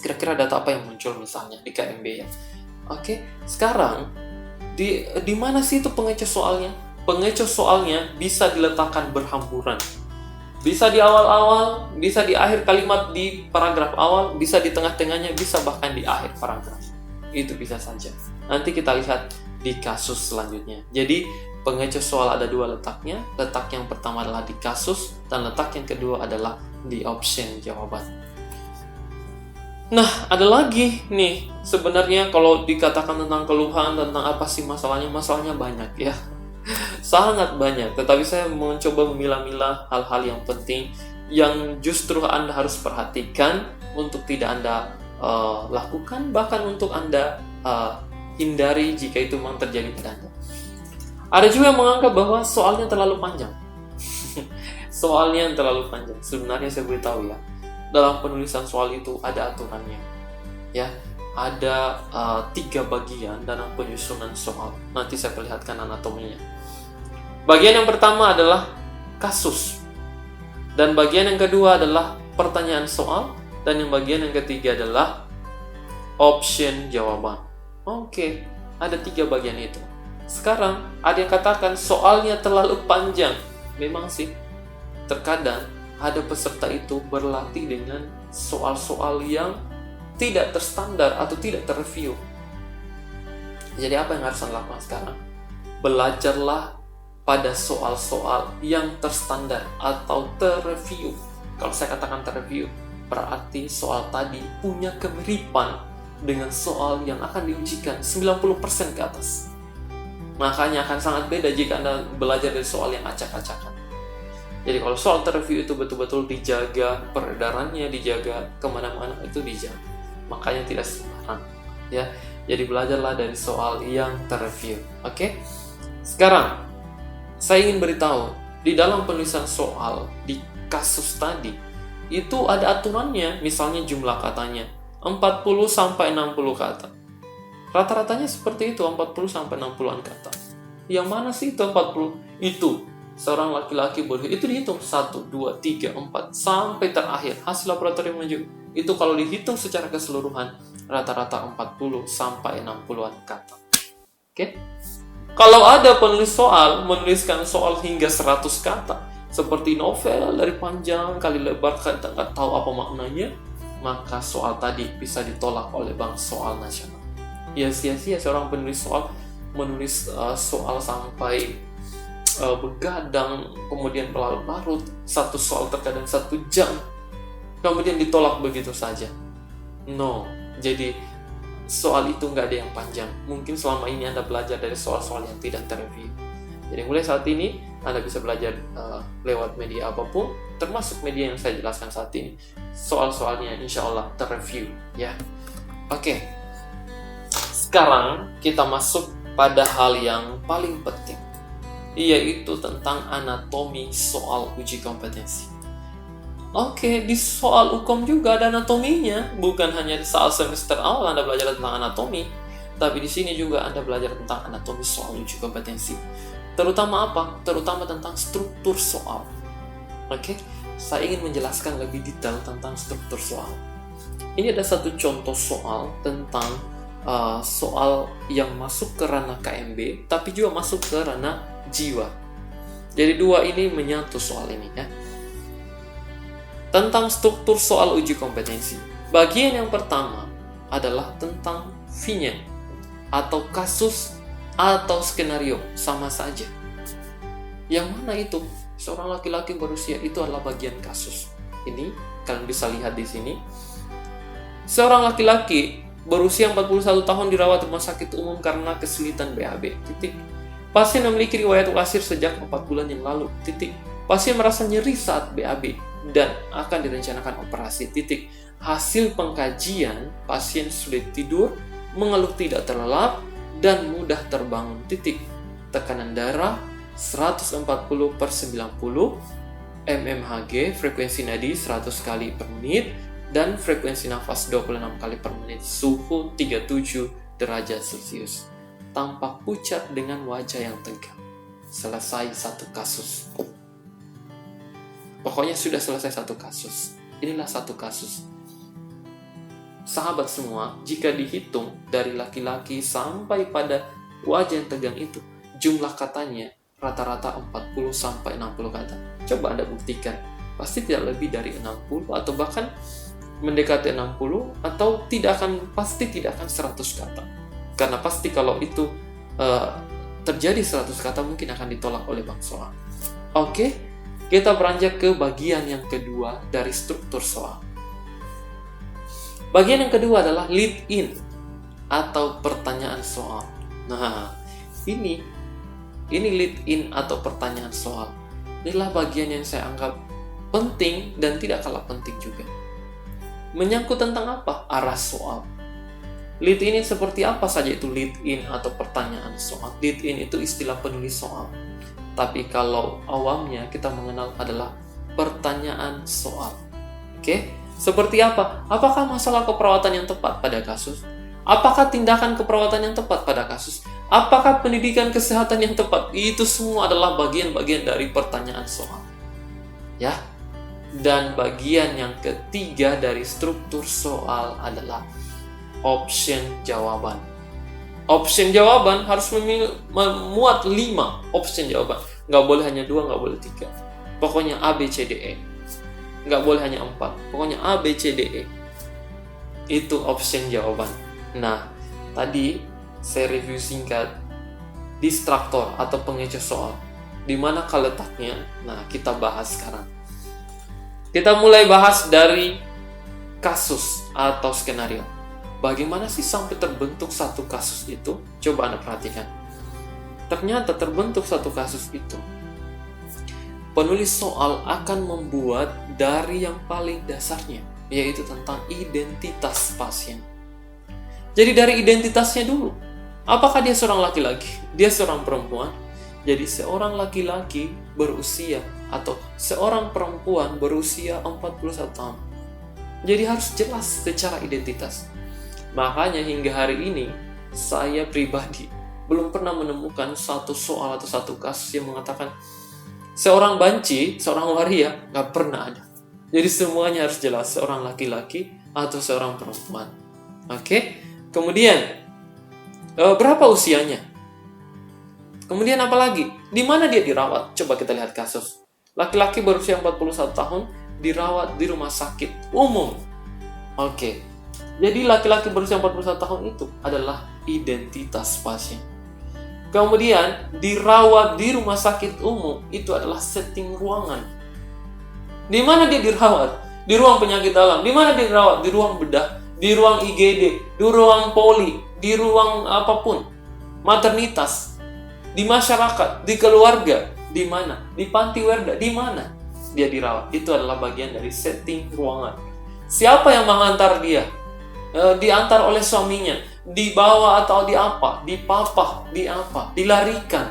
Kira-kira data apa yang muncul misalnya di KMB ya. Oke, sekarang di mana sih itu pengecoh soalnya? Pengecoh soalnya bisa diletakkan berhamburan. Bisa di awal-awal, bisa di akhir kalimat di paragraf awal, bisa di tengah-tengahnya, bisa bahkan di akhir paragraf. Itu bisa saja. Nanti kita lihat di kasus selanjutnya. Jadi pengecoh soal ada dua letaknya. Letak yang pertama adalah di kasus, dan letak yang kedua adalah di option jawaban. Nah, ada lagi nih. Sebenarnya kalau dikatakan tentang keluhan, tentang apa sih masalahnya, masalahnya banyak ya. Sangat banyak. Tetapi saya mencoba memilah-milah hal-hal yang penting yang justru Anda harus perhatikan untuk tidak Anda lakukan, bahkan untuk Anda hindari jika itu memang terjadi pada Anda. Ada juga yang menganggap bahwa soalnya terlalu panjang. Soalnya yang terlalu panjang. Sebenarnya saya beritahu ya, dalam penulisan soal itu ada aturannya, ya. Ada 3 bagian dalam penyusunan soal. Nanti saya perlihatkan anatominya. Bagian yang pertama adalah kasus, dan bagian yang kedua adalah pertanyaan soal, dan yang bagian yang ketiga adalah option jawaban. Oke, ada 3 bagian itu. Sekarang ada yang katakan soalnya terlalu panjang. Memang sih, terkadang ada peserta itu berlatih dengan soal-soal yang tidak terstandar atau tidak terreview. Jadi apa yang harus Anda lakukan sekarang? Belajarlah pada soal-soal yang terstandar atau terreview. Kalau saya katakan terreview, berarti soal tadi punya kemiripan dengan soal yang akan diujikan 90% ke atas. Makanya akan sangat beda jika Anda belajar dari soal yang acak-acakan. Jadi kalau soal terreview itu betul-betul dijaga peredarannya, dijaga kemana-mana, itu dijaga. Makanya tidak sembarang, ya. Jadi belajarlah dari soal yang terreview. Oke? Sekarang saya ingin beritahu, di dalam penulisan soal di kasus tadi itu ada aturannya. Misalnya jumlah katanya 40 sampai 60 kata. Rata-ratanya seperti itu, 40 sampai 60-an kata. Yang mana sih itu 40? Itu seorang laki-laki boleh itu dihitung 1, 2, 3, 4 sampai terakhir. Hasil laboratorium menunjuk itu kalau dihitung secara keseluruhan rata-rata 40 sampai 60-an kata. Oke? Kalau ada penulis soal menuliskan soal hingga 100 kata, seperti novel dari panjang kali lebar kita nggak tahu apa maknanya, maka soal tadi bisa ditolak oleh Bank Soal Nasional. Ya sia-sia seorang penulis soal menulis soal sampai begadang, kemudian berlarut-larut, satu soal terkadang 1 jam, kemudian ditolak begitu saja. No, jadi soal itu nggak ada yang panjang. Mungkin selama ini Anda belajar dari soal-soal yang tidak terreview. Jadi mulai saat ini Anda bisa belajar lewat media apapun, termasuk media yang saya jelaskan saat ini. Soal-soalnya insya Allah terreview, ya. Oke. Sekarang kita masuk pada hal yang paling penting, yaitu tentang anatomi soal uji kompetensi. Oke, di soal UKOM juga ada anatominya. Bukan hanya di saat semester awal Anda belajar tentang anatomi, tapi di sini juga Anda belajar tentang anatomi soal uji kompetensi. Terutama apa? Terutama tentang struktur soal. Oke, saya ingin menjelaskan lebih detail tentang struktur soal. Ini ada satu contoh soal tentang soal yang masuk ke ranah KMB, tapi juga masuk ke ranah jiwa. Jadi dua ini menyatu soal ini ya. Tentang struktur soal uji kompetensi. Bagian yang pertama adalah tentang V-nya atau kasus atau skenario, sama saja. Yang mana itu? Seorang laki-laki berusia itu adalah bagian kasus. Ini kalian bisa lihat di sini. Seorang laki-laki berusia 41 tahun dirawat rumah sakit umum karena kesulitan BAB. Titik. Pasien memiliki riwayat wasir sejak 4 bulan yang lalu. Titik. Pasien merasa nyeri saat BAB dan akan direncanakan operasi. Titik. Hasil pengkajian, pasien sulit tidur, mengeluh tidak terlelap, dan mudah terbangun. Titik. Tekanan darah 140/90, mmHg, frekuensi nadi 100 kali per menit, dan frekuensi nafas 26 kali per menit, suhu 37 derajat Celcius. Tampak pucat dengan wajah yang tegang. Selesai satu kasus. Pokoknya sudah selesai satu kasus. Inilah satu kasus. Sahabat semua, jika dihitung dari laki-laki sampai pada wajah yang tegang itu, jumlah katanya rata-rata 40-60 kata. Coba Anda buktikan. Pasti tidak lebih dari 60 atau bahkan mendekati 60 atau pasti tidak akan 100 kata. Karena pasti kalau itu terjadi 100 kata mungkin akan ditolak oleh Bang Soal. Oke, kita beranjak ke bagian yang kedua dari struktur soal. Bagian yang kedua adalah lead in atau pertanyaan soal. Nah, ini lead in atau pertanyaan soal. Inilah bagian yang saya anggap penting dan tidak kalah penting juga. Menyangkut tentang apa? Arah soal. Lead in seperti apa saja itu lead in atau pertanyaan soal? Lead in itu istilah penulis soal. Tapi kalau awamnya kita mengenal adalah pertanyaan soal. Oke? Seperti apa? Apakah masalah keperawatan yang tepat pada kasus? Apakah tindakan keperawatan yang tepat pada kasus? Apakah pendidikan kesehatan yang tepat? Itu semua adalah bagian-bagian dari pertanyaan soal. Ya. Dan bagian yang ketiga dari struktur soal adalah option jawaban. Option jawaban harus memuat 5 option jawaban. Nggak boleh hanya 2, nggak boleh 3. Pokoknya A, B, C, D, E. Nggak boleh hanya 4. Pokoknya A, B, C, D, E. Itu option jawaban. Nah, tadi saya review singkat distraktor atau pengecoh soal. Di mana letaknya? Nah, kita bahas sekarang. Kita mulai bahas dari kasus atau skenario. Bagaimana sih sampai terbentuk satu kasus itu? Coba Anda perhatikan. Ternyata terbentuk satu kasus itu, penulis soal akan membuat dari yang paling dasarnya, yaitu tentang identitas pasien. Jadi dari identitasnya dulu. Apakah dia seorang laki-laki? Dia seorang perempuan? Jadi seorang laki-laki berusia atau seorang perempuan berusia 41 tahun. Jadi harus jelas secara identitas. Makanya hingga hari ini saya pribadi belum pernah menemukan satu soal atau satu kasus yang mengatakan seorang banci, seorang waria, nggak pernah ada. Jadi semuanya harus jelas, seorang laki-laki atau seorang perempuan. Oke? Kemudian, berapa usianya? Kemudian apa lagi? Di mana dia dirawat? Coba kita lihat kasus. Laki-laki berusia 41 tahun dirawat di rumah sakit umum. Oke. Jadi laki-laki berusia 41 tahun itu adalah identitas pasien. Kemudian dirawat di rumah sakit umum itu adalah setting ruangan. Di mana dia dirawat? Di ruang penyakit dalam. Di mana dia dirawat? Di ruang bedah, di ruang IGD, di ruang poli, di ruang apapun. Maternitas, di masyarakat, di keluarga, di mana? Di panti werda, di mana dia dirawat? Itu adalah bagian dari setting ruangan. Siapa yang mengantar dia? Diantar oleh suaminya, dibawa atau dipapah, dilarikan.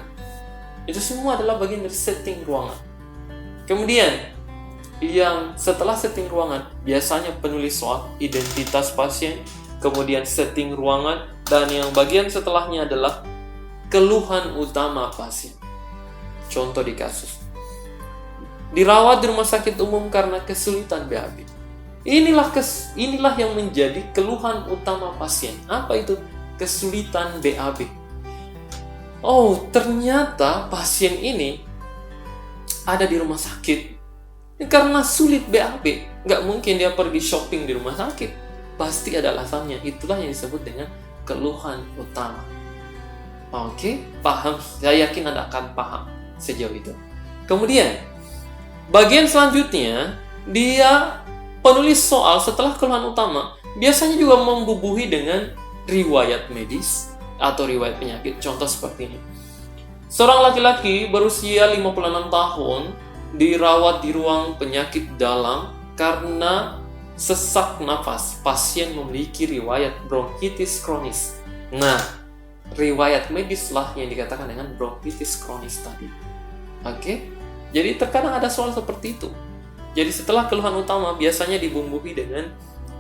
Itu semua adalah bagian dari setting ruangan. Kemudian, yang setelah setting ruangan, biasanya penulis soal identitas pasien, kemudian setting ruangan, dan yang bagian setelahnya adalah keluhan utama pasien. Contoh di kasus. Dirawat di rumah sakit umum karena kesulitan BAB. Inilah yang menjadi keluhan utama pasien. Apa itu? Kesulitan BAB. Oh, ternyata pasien ini ada di rumah sakit karena sulit BAB. Nggak mungkin dia pergi shopping di rumah sakit. Pasti ada alasannya. Itulah yang disebut dengan keluhan utama. Oke, paham? Saya yakin Anda akan paham sejauh itu. Kemudian, bagian selanjutnya, penulis soal setelah keluhan utama, biasanya juga membubuhi dengan riwayat medis atau riwayat penyakit. Contoh seperti ini. Seorang laki-laki berusia 56 tahun dirawat di ruang penyakit dalam karena sesak nafas. Pasien memiliki riwayat bronkitis kronis. Nah, riwayat medis lah yang dikatakan dengan bronkitis kronis tadi. Oke? Jadi terkadang ada soal seperti itu. Jadi setelah keluhan utama biasanya dibumbui dengan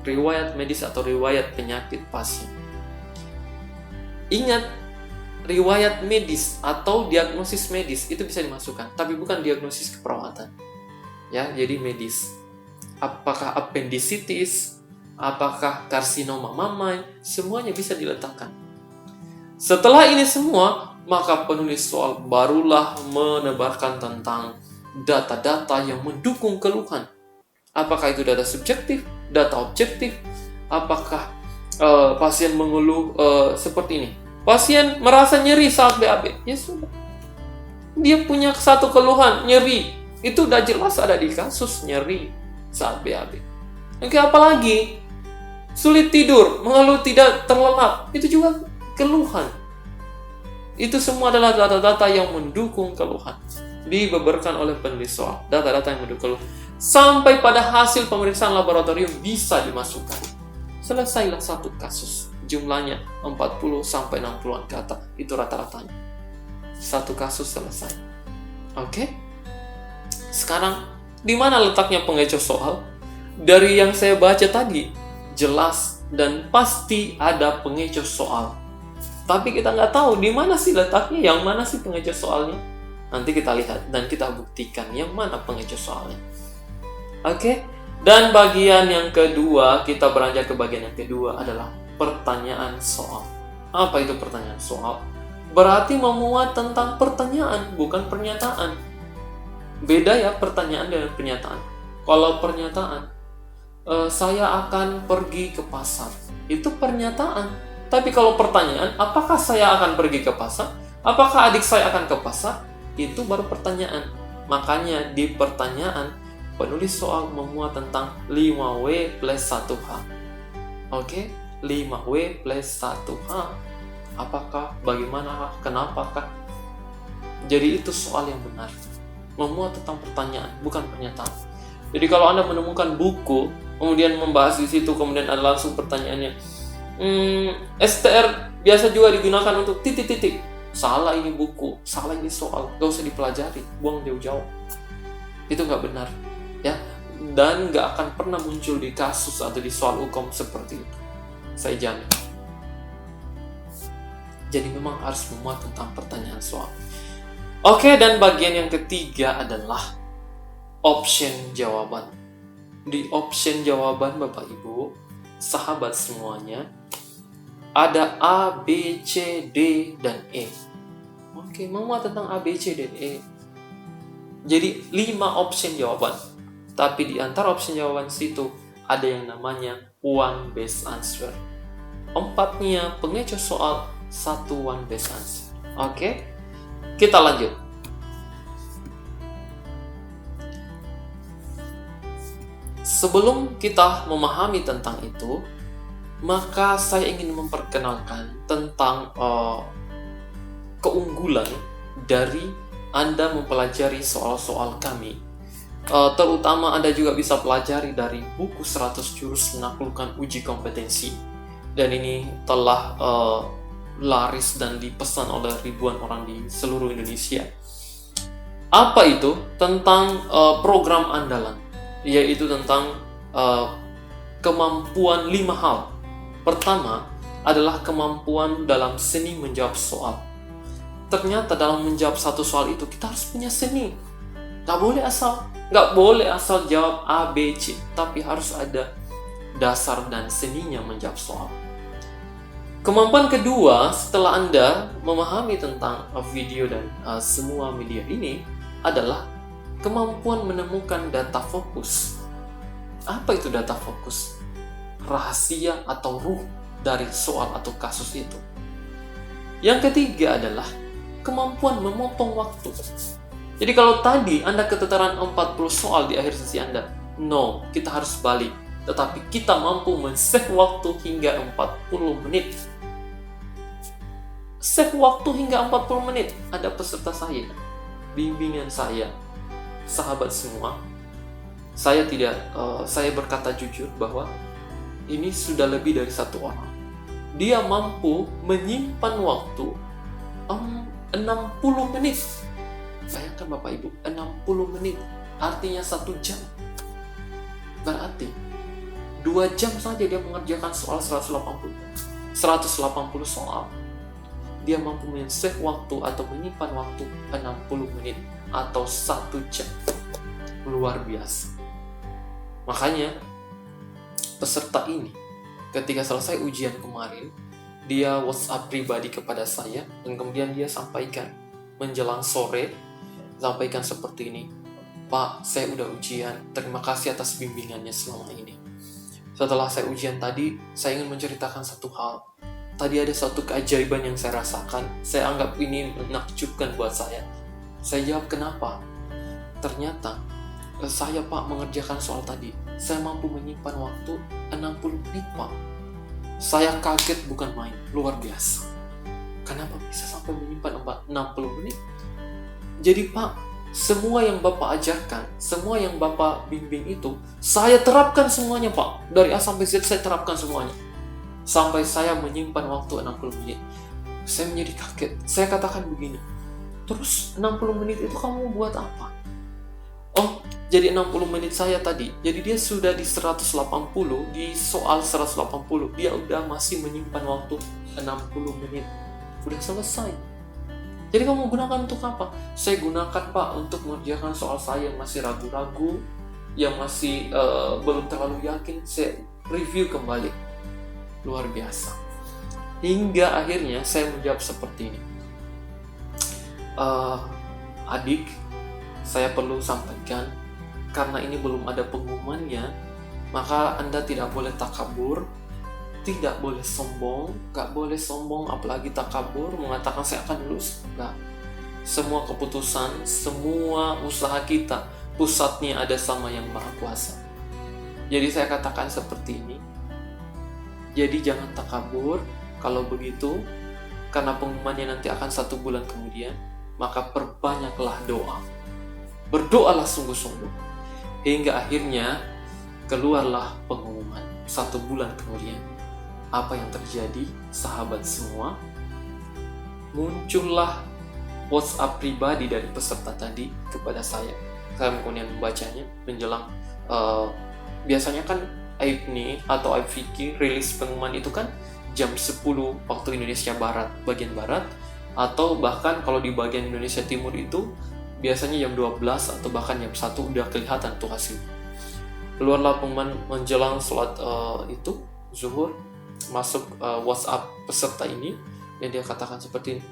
riwayat medis atau riwayat penyakit pasien. Ingat, riwayat medis atau diagnosis medis itu bisa dimasukkan, tapi bukan diagnosis keperawatan. Ya, jadi medis. Apakah appendicitis, apakah karsinoma mamai, semuanya bisa diletakkan. Setelah ini semua, maka penulis soal barulah menebarkan tentang data-data yang mendukung keluhan. Apakah itu data subjektif, data objektif, apakah pasien mengeluh seperti ini. Pasien merasa nyeri saat BAB. Ya sudah. Dia punya satu keluhan, nyeri. Itu udah jelas ada di kasus nyeri saat BAB. Oke, apalagi sulit tidur, mengeluh tidak terlelap. Itu juga keluhan. Itu semua adalah data-data yang mendukung keluhan. Dibeberkan oleh penulis soal. Data-data yang mendukung keluhan. Sampai pada hasil pemeriksaan laboratorium bisa dimasukkan. Selesailah satu kasus. Jumlahnya 40-60an kata. Itu rata-ratanya. Satu kasus selesai. Oke? Sekarang, di mana letaknya pengecoh soal? Dari yang saya baca tadi, jelas dan pasti ada pengecoh soal. Tapi kita nggak tahu di mana sih letaknya, yang mana sih pengecoh soalnya. Nanti kita lihat dan kita buktikan yang mana pengecoh soalnya. Oke? Dan bagian yang kedua, kita beranjak ke bagian yang kedua adalah pertanyaan soal. Apa itu pertanyaan soal? Berarti memuat tentang pertanyaan, bukan pernyataan. Beda ya pertanyaan dengan pernyataan. Kalau pernyataan, saya akan pergi ke pasar. Itu pernyataan. Tapi kalau pertanyaan, apakah saya akan pergi ke pasar? Apakah adik saya akan ke pasar? Itu baru pertanyaan. Makanya di pertanyaan, penulis soal memuat tentang 5W plus 1H. Oke? 5W plus 1H. Apakah? Bagaimana? Kenapakah? Jadi itu soal yang benar. Memuat tentang pertanyaan, bukan pernyataan. Jadi kalau Anda menemukan buku, kemudian membahas di situ, kemudian ada langsung pertanyaannya, STR biasa juga digunakan untuk titik-titik. Salah ini buku, salah ini soal, gak usah dipelajari, buang jauh-jauh. Itu nggak benar, ya. Dan nggak akan pernah muncul di kasus atau di soal hukum seperti itu. Saya jamin. Jadi memang harus memuat tentang pertanyaan soal. Oke, dan bagian yang ketiga adalah option jawaban. Di option jawaban, Bapak Ibu, sahabat semuanya, ada A, B, C, D, dan E. Oke, memuat tentang A, B, C, dan E. Jadi 5 option jawaban. Tapi di antara option jawaban situ ada yang namanya one best answer. 4-nya pengecoh soal, 1 one best answer. Oke, kita lanjut. Sebelum kita memahami tentang itu, maka saya ingin memperkenalkan tentang keunggulan dari Anda mempelajari soal-soal kami. Terutama Anda juga bisa pelajari dari buku 100 jurus menaklukkan uji kompetensi. Dan ini telah laris dan dipesan oleh ribuan orang di seluruh Indonesia. Apa itu? Tentang program andalan, yaitu tentang kemampuan 5 hal. Pertama adalah kemampuan dalam seni menjawab soal. Ternyata dalam menjawab satu soal itu kita harus punya seni. Nggak boleh asal jawab A, B, C, tapi harus ada dasar dan seninya menjawab soal. Kemampuan kedua, setelah Anda memahami tentang video dan semua media ini, adalah kemampuan menemukan data fokus. Apa itu data fokus? Rahasia atau ruh dari soal atau kasus itu. Yang ketiga adalah kemampuan memotong waktu. Jadi kalau tadi Anda keteteran 40 soal di akhir sesi Anda, no, kita harus balik. tetapi kita mampu men-save waktu hingga 40 menit. Save waktu hingga 40 menit. Ada peserta saya, bimbingan saya, sahabat semua. Saya berkata jujur bahwa ini sudah lebih dari satu orang. Dia mampu menyimpan waktu 60 menit. Bayangkan Bapak Ibu, 60 menit artinya 1 jam. Berarti 2 jam saja dia mengerjakan soal 180 soal. Dia mampu men-save waktu atau menyimpan waktu 60 menit atau 1 jam. Luar biasa. Makanya peserta ini ketika selesai ujian kemarin, dia WhatsApp pribadi kepada saya dan kemudian dia sampaikan menjelang sore, sampaikan seperti ini, "Pak, saya udah ujian, terima kasih atas bimbingannya selama ini. Setelah saya ujian tadi, saya ingin menceritakan satu hal. Tadi ada satu keajaiban yang saya rasakan, saya anggap ini menakjubkan buat saya." Saya jawab, "Kenapa?" "Ternyata saya Pak mengerjakan soal tadi, saya mampu menyimpan waktu 60 menit Pak." Saya kaget bukan main, luar biasa. Kenapa bisa sampai menyimpan 60 menit? Jadi Pak, semua yang Bapak ajarkan, semua yang Bapak bimbing itu, saya terapkan semuanya Pak. Dari A sampai Z saya terapkan semuanya. Sampai saya menyimpan waktu 60 menit. Saya menjadi kaget. Saya katakan begini, "Terus 60 menit itu kamu buat apa?" "Oh, jadi 60 menit saya tadi." Jadi dia sudah di 180, di soal 180, dia udah masih menyimpan waktu 60 menit. Udah selesai. "Jadi kamu gunakan untuk apa?" "Saya gunakan Pak untuk mengerjakan soal saya yang masih ragu-ragu, yang masih belum terlalu yakin, saya review kembali." Luar biasa. Hingga akhirnya saya menjawab seperti ini, "Adik, saya perlu sampaikan, karena ini belum ada pengumumannya, maka Anda tidak boleh takabur, tidak boleh sombong, gak boleh sombong apalagi takabur, mengatakan saya akan lulus. Enggak. Semua keputusan, semua usaha kita, pusatnya ada sama Yang Maha Kuasa." Jadi saya katakan seperti ini, jadi jangan takabur. Kalau begitu, karena pengumumannya nanti akan 1 bulan kemudian, maka perbanyaklah doa. Berdoalah sungguh-sungguh. Hingga akhirnya keluarlah pengumuman 1 bulan kemudian. Apa yang terjadi, sahabat semua? Muncullah WhatsApp pribadi dari peserta tadi kepada saya. Saya kemudian membacanya menjelang biasanya kan AIPNI atau AIPFIKI rilis pengumuman itu kan jam 10 waktu Indonesia Barat, bagian Barat, atau bahkan kalau di bagian Indonesia Timur itu biasanya jam 12 atau bahkan jam 1 udah kelihatan tuh hasil. Keluarlah pengumuman menjelang sholat itu zuhur, masuk WhatsApp peserta ini dan dia katakan seperti ini,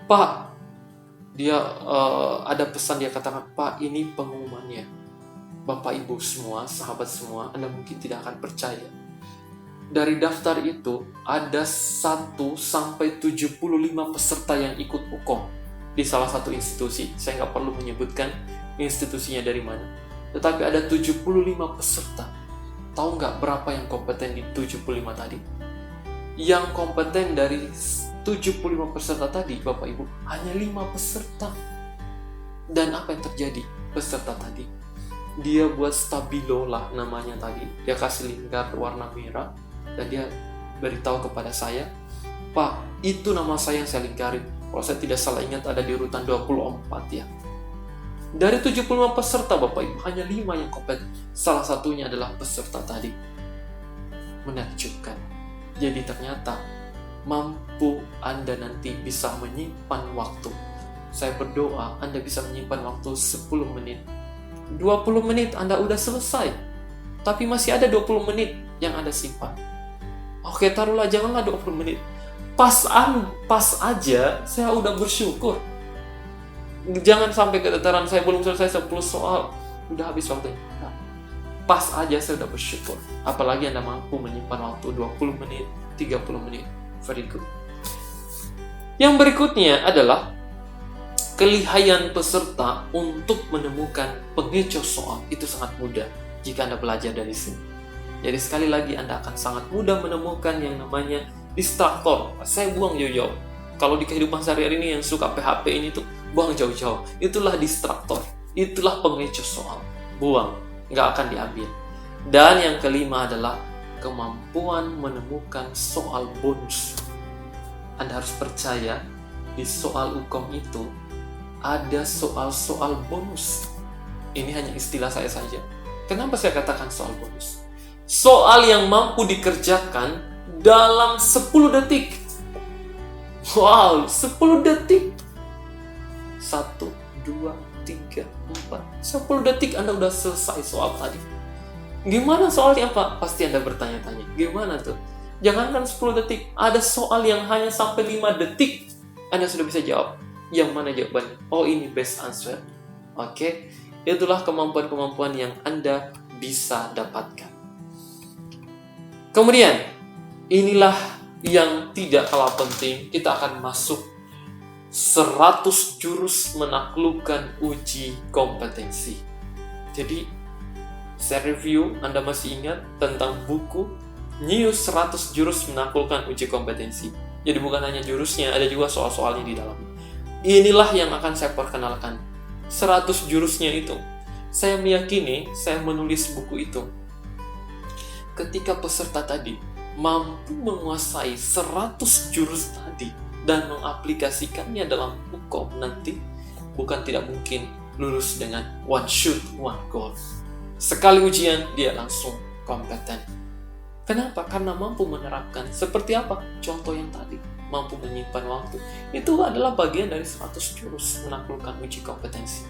"Pak," dia ada pesan, dia katakan, "Pak, ini pengumumannya. Bapak Ibu semua, sahabat semua, Anda mungkin tidak akan percaya. Dari daftar itu ada 1 sampai 75 peserta yang ikut UKOM di salah satu institusi. Saya nggak perlu menyebutkan institusinya dari mana. Tetapi ada 75 peserta. Tahu nggak berapa yang kompeten di 75 tadi? Yang kompeten dari 75 peserta tadi, Bapak Ibu, hanya 5 peserta. Dan apa yang terjadi? Peserta tadi, dia buat stabilo lah namanya tadi. Dia kasih lingkar warna merah dan dia beritahu kepada saya, "Pak, itu nama saya yang saya lingkarin. Kalau saya tidak salah ingat ada di urutan 24 ya." Dari 75 peserta Bapak Ibu, hanya 5 yang kompeten. Salah satunya adalah peserta tadi. Menakjubkan. Jadi ternyata mampu Anda nanti bisa menyimpan waktu. Saya berdoa Anda bisa menyimpan waktu 10 menit. 20 menit Anda udah selesai. Tapi masih ada 20 menit yang Anda simpan. Oke, taruhlah janganlah 20 menit. Pas aja saya udah bersyukur. Jangan sampai ketetaran saya belum selesai 10 soal, udah habis waktunya. Nah, pas aja saya udah bersyukur. Apalagi Anda mampu menyimpan waktu 20 menit, 30 menit. Very good. Yang berikutnya adalah kelihayan peserta untuk menemukan pengecoh soal. Itu sangat mudah jika Anda belajar dari sini. Jadi sekali lagi Anda akan sangat mudah menemukan yang namanya distraktor. Saya buang jauh-jauh. Kalau di kehidupan sehari-hari ini yang suka PHP ini tuh buang jauh-jauh. Itulah distraktor. Itulah pengecoh soal. Buang. Nggak akan diambil. Dan yang kelima adalah kemampuan menemukan soal bonus. Anda harus percaya di soal UKOM itu ada soal-soal bonus. Ini hanya istilah saya saja. Kenapa saya katakan soal bonus? Soal yang mampu dikerjakan dalam 10 detik. Wow, 10 detik. 1, 2, 3, 4. 10 detik Anda udah selesai soal tadi. Gimana soalnya Pak? Pasti Anda bertanya-tanya. Gimana tuh? Jangankan 10 detik. Ada soal yang hanya sampai 5 detik. Anda sudah bisa jawab. Yang mana jawabannya? Oh, ini best answer. Oke. Itulah kemampuan-kemampuan yang Anda bisa dapatkan. Kemudian, inilah yang tidak kalah penting. Kita akan masuk 100 jurus menaklukkan uji kompetensi. Jadi, saya review, Anda masih ingat tentang buku News 100 Jurus Menaklukkan Uji Kompetensi. Jadi bukan hanya jurusnya, ada juga soal-soalnya di dalamnya. Inilah yang akan saya perkenalkan. 100 jurusnya itu. Saya meyakini, saya menulis buku itu ketika peserta tadi mampu menguasai 100 jurus tadi dan mengaplikasikannya dalam UKOM nanti, bukan tidak mungkin lulus dengan one shoot, one goal. Sekali ujian, dia langsung kompeten. Kenapa? Karena mampu menerapkan. Seperti apa? Contoh yang tadi, mampu menyimpan waktu. Itu adalah bagian dari 100 jurus menaklukkan uji kompetensi.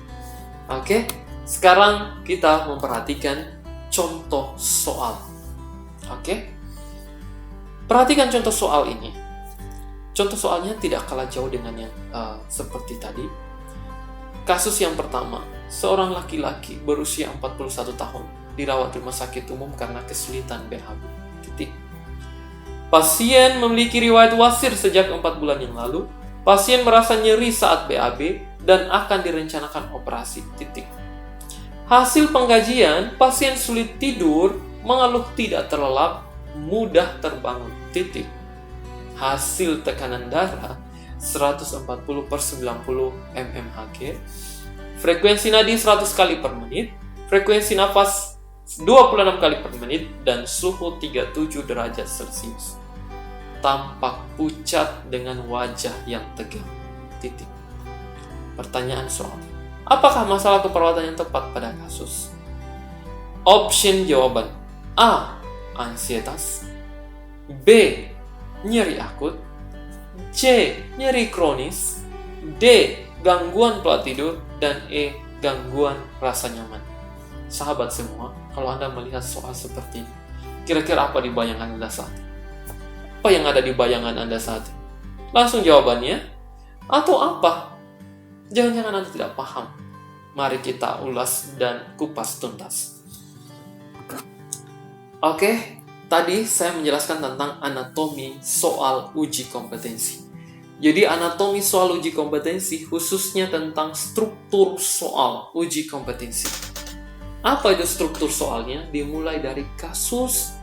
Oke, sekarang kita memperhatikan contoh soal. Oke, perhatikan contoh soal ini. Contoh soalnya tidak kalah jauh dengan yang seperti tadi. Kasus yang pertama, seorang laki-laki berusia 41 tahun dirawat di rumah sakit umum karena kesulitan BAB. Pasien memiliki riwayat wasir sejak 4 bulan yang lalu. Pasien merasa nyeri saat BAB dan akan direncanakan operasi. Hasil pengkajian, pasien sulit tidur, mengeluh tidak terlelap, mudah terbangun. Hasil tekanan darah 140/90 mmHg, frekuensi nadi 100 kali per menit, frekuensi nafas 26 kali per menit, dan suhu 37 derajat Celcius. Tampak pucat dengan wajah yang tegang. Pertanyaan soal: apakah masalah keperawatan yang tepat pada kasus? Option jawaban: A. Ansietas, B. Nyeri akut, C. Nyeri kronis, D. Gangguan pola tidur, dan E. Gangguan rasa nyaman. Sahabat semua, kalau Anda melihat soal seperti ini, kira-kira apa di bayangan Anda saat ini? Apa yang ada di bayangan Anda saat ini? Langsung jawabannya, atau apa? Jangan-jangan Anda tidak paham. Mari kita ulas dan kupas tuntas. Oke, tadi saya menjelaskan tentang anatomi soal uji kompetensi. Jadi anatomi soal uji kompetensi khususnya tentang struktur soal uji kompetensi. Apa itu struktur soalnya? Dimulai dari kasus,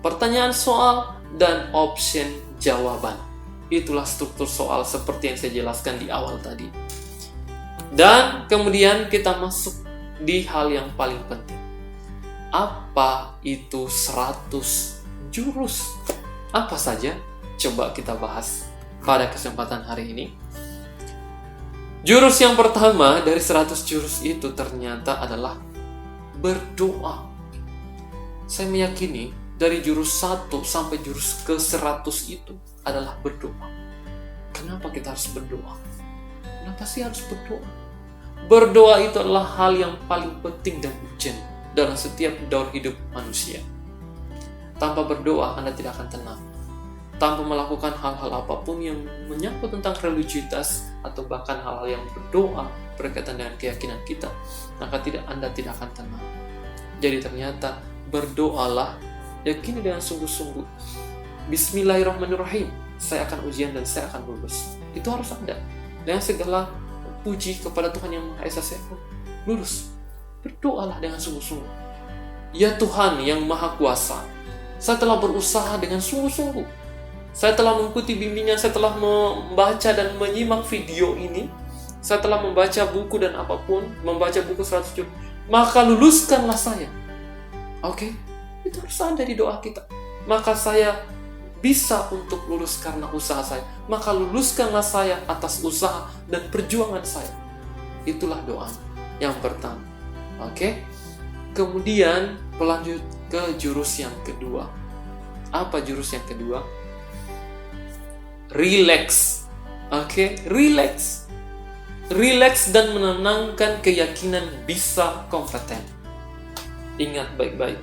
pertanyaan soal, dan option jawaban. Itulah struktur soal seperti yang saya jelaskan di awal tadi. Dan kemudian kita masuk di hal yang paling penting. Apa itu 100 jurus? Apa saja? Coba kita bahas pada kesempatan hari ini. Jurus yang pertama dari 100 jurus itu ternyata adalah berdoa. Saya meyakini dari jurus 1 sampai jurus ke-100 itu adalah berdoa. Kenapa kita harus berdoa? Kenapa sih harus berdoa? Berdoa itu adalah hal yang paling penting dan urgent dalam setiap daur hidup manusia. Tanpa berdoa, Anda tidak akan tenang. Tanpa melakukan hal-hal apapun yang menyangkut tentang religiusitas atau bahkan hal-hal yang berdoa berkaitan dengan keyakinan kita, maka Anda tidak akan tenang. Jadi ternyata berdoalah, yakini dengan sungguh-sungguh. Bismillahirrahmanirrahim. Saya akan ujian dan saya akan lulus. Itu harus ada. Dengan segala puji kepada Tuhan yang Maha Esa, saya akan lulus. Berdoalah dengan sungguh-sungguh. Ya Tuhan yang Maha Kuasa, saya telah berusaha dengan sungguh-sungguh. Saya telah mengikuti bimbingan, saya telah membaca dan menyimak video ini. Saya telah membaca buku dan apapun, membaca buku 100 juz. Maka luluskanlah saya. Oke? Itu harus ada di doa kita. Maka saya bisa untuk lulus karena usaha saya. Maka luluskanlah saya atas usaha dan perjuangan saya. Itulah doa yang pertama. Oke? Kemudian berlanjut ke jurus yang kedua. Apa jurus yang kedua? Relax. Oke? Relax. Relax dan menenangkan keyakinan bisa kompeten. Ingat baik-baik.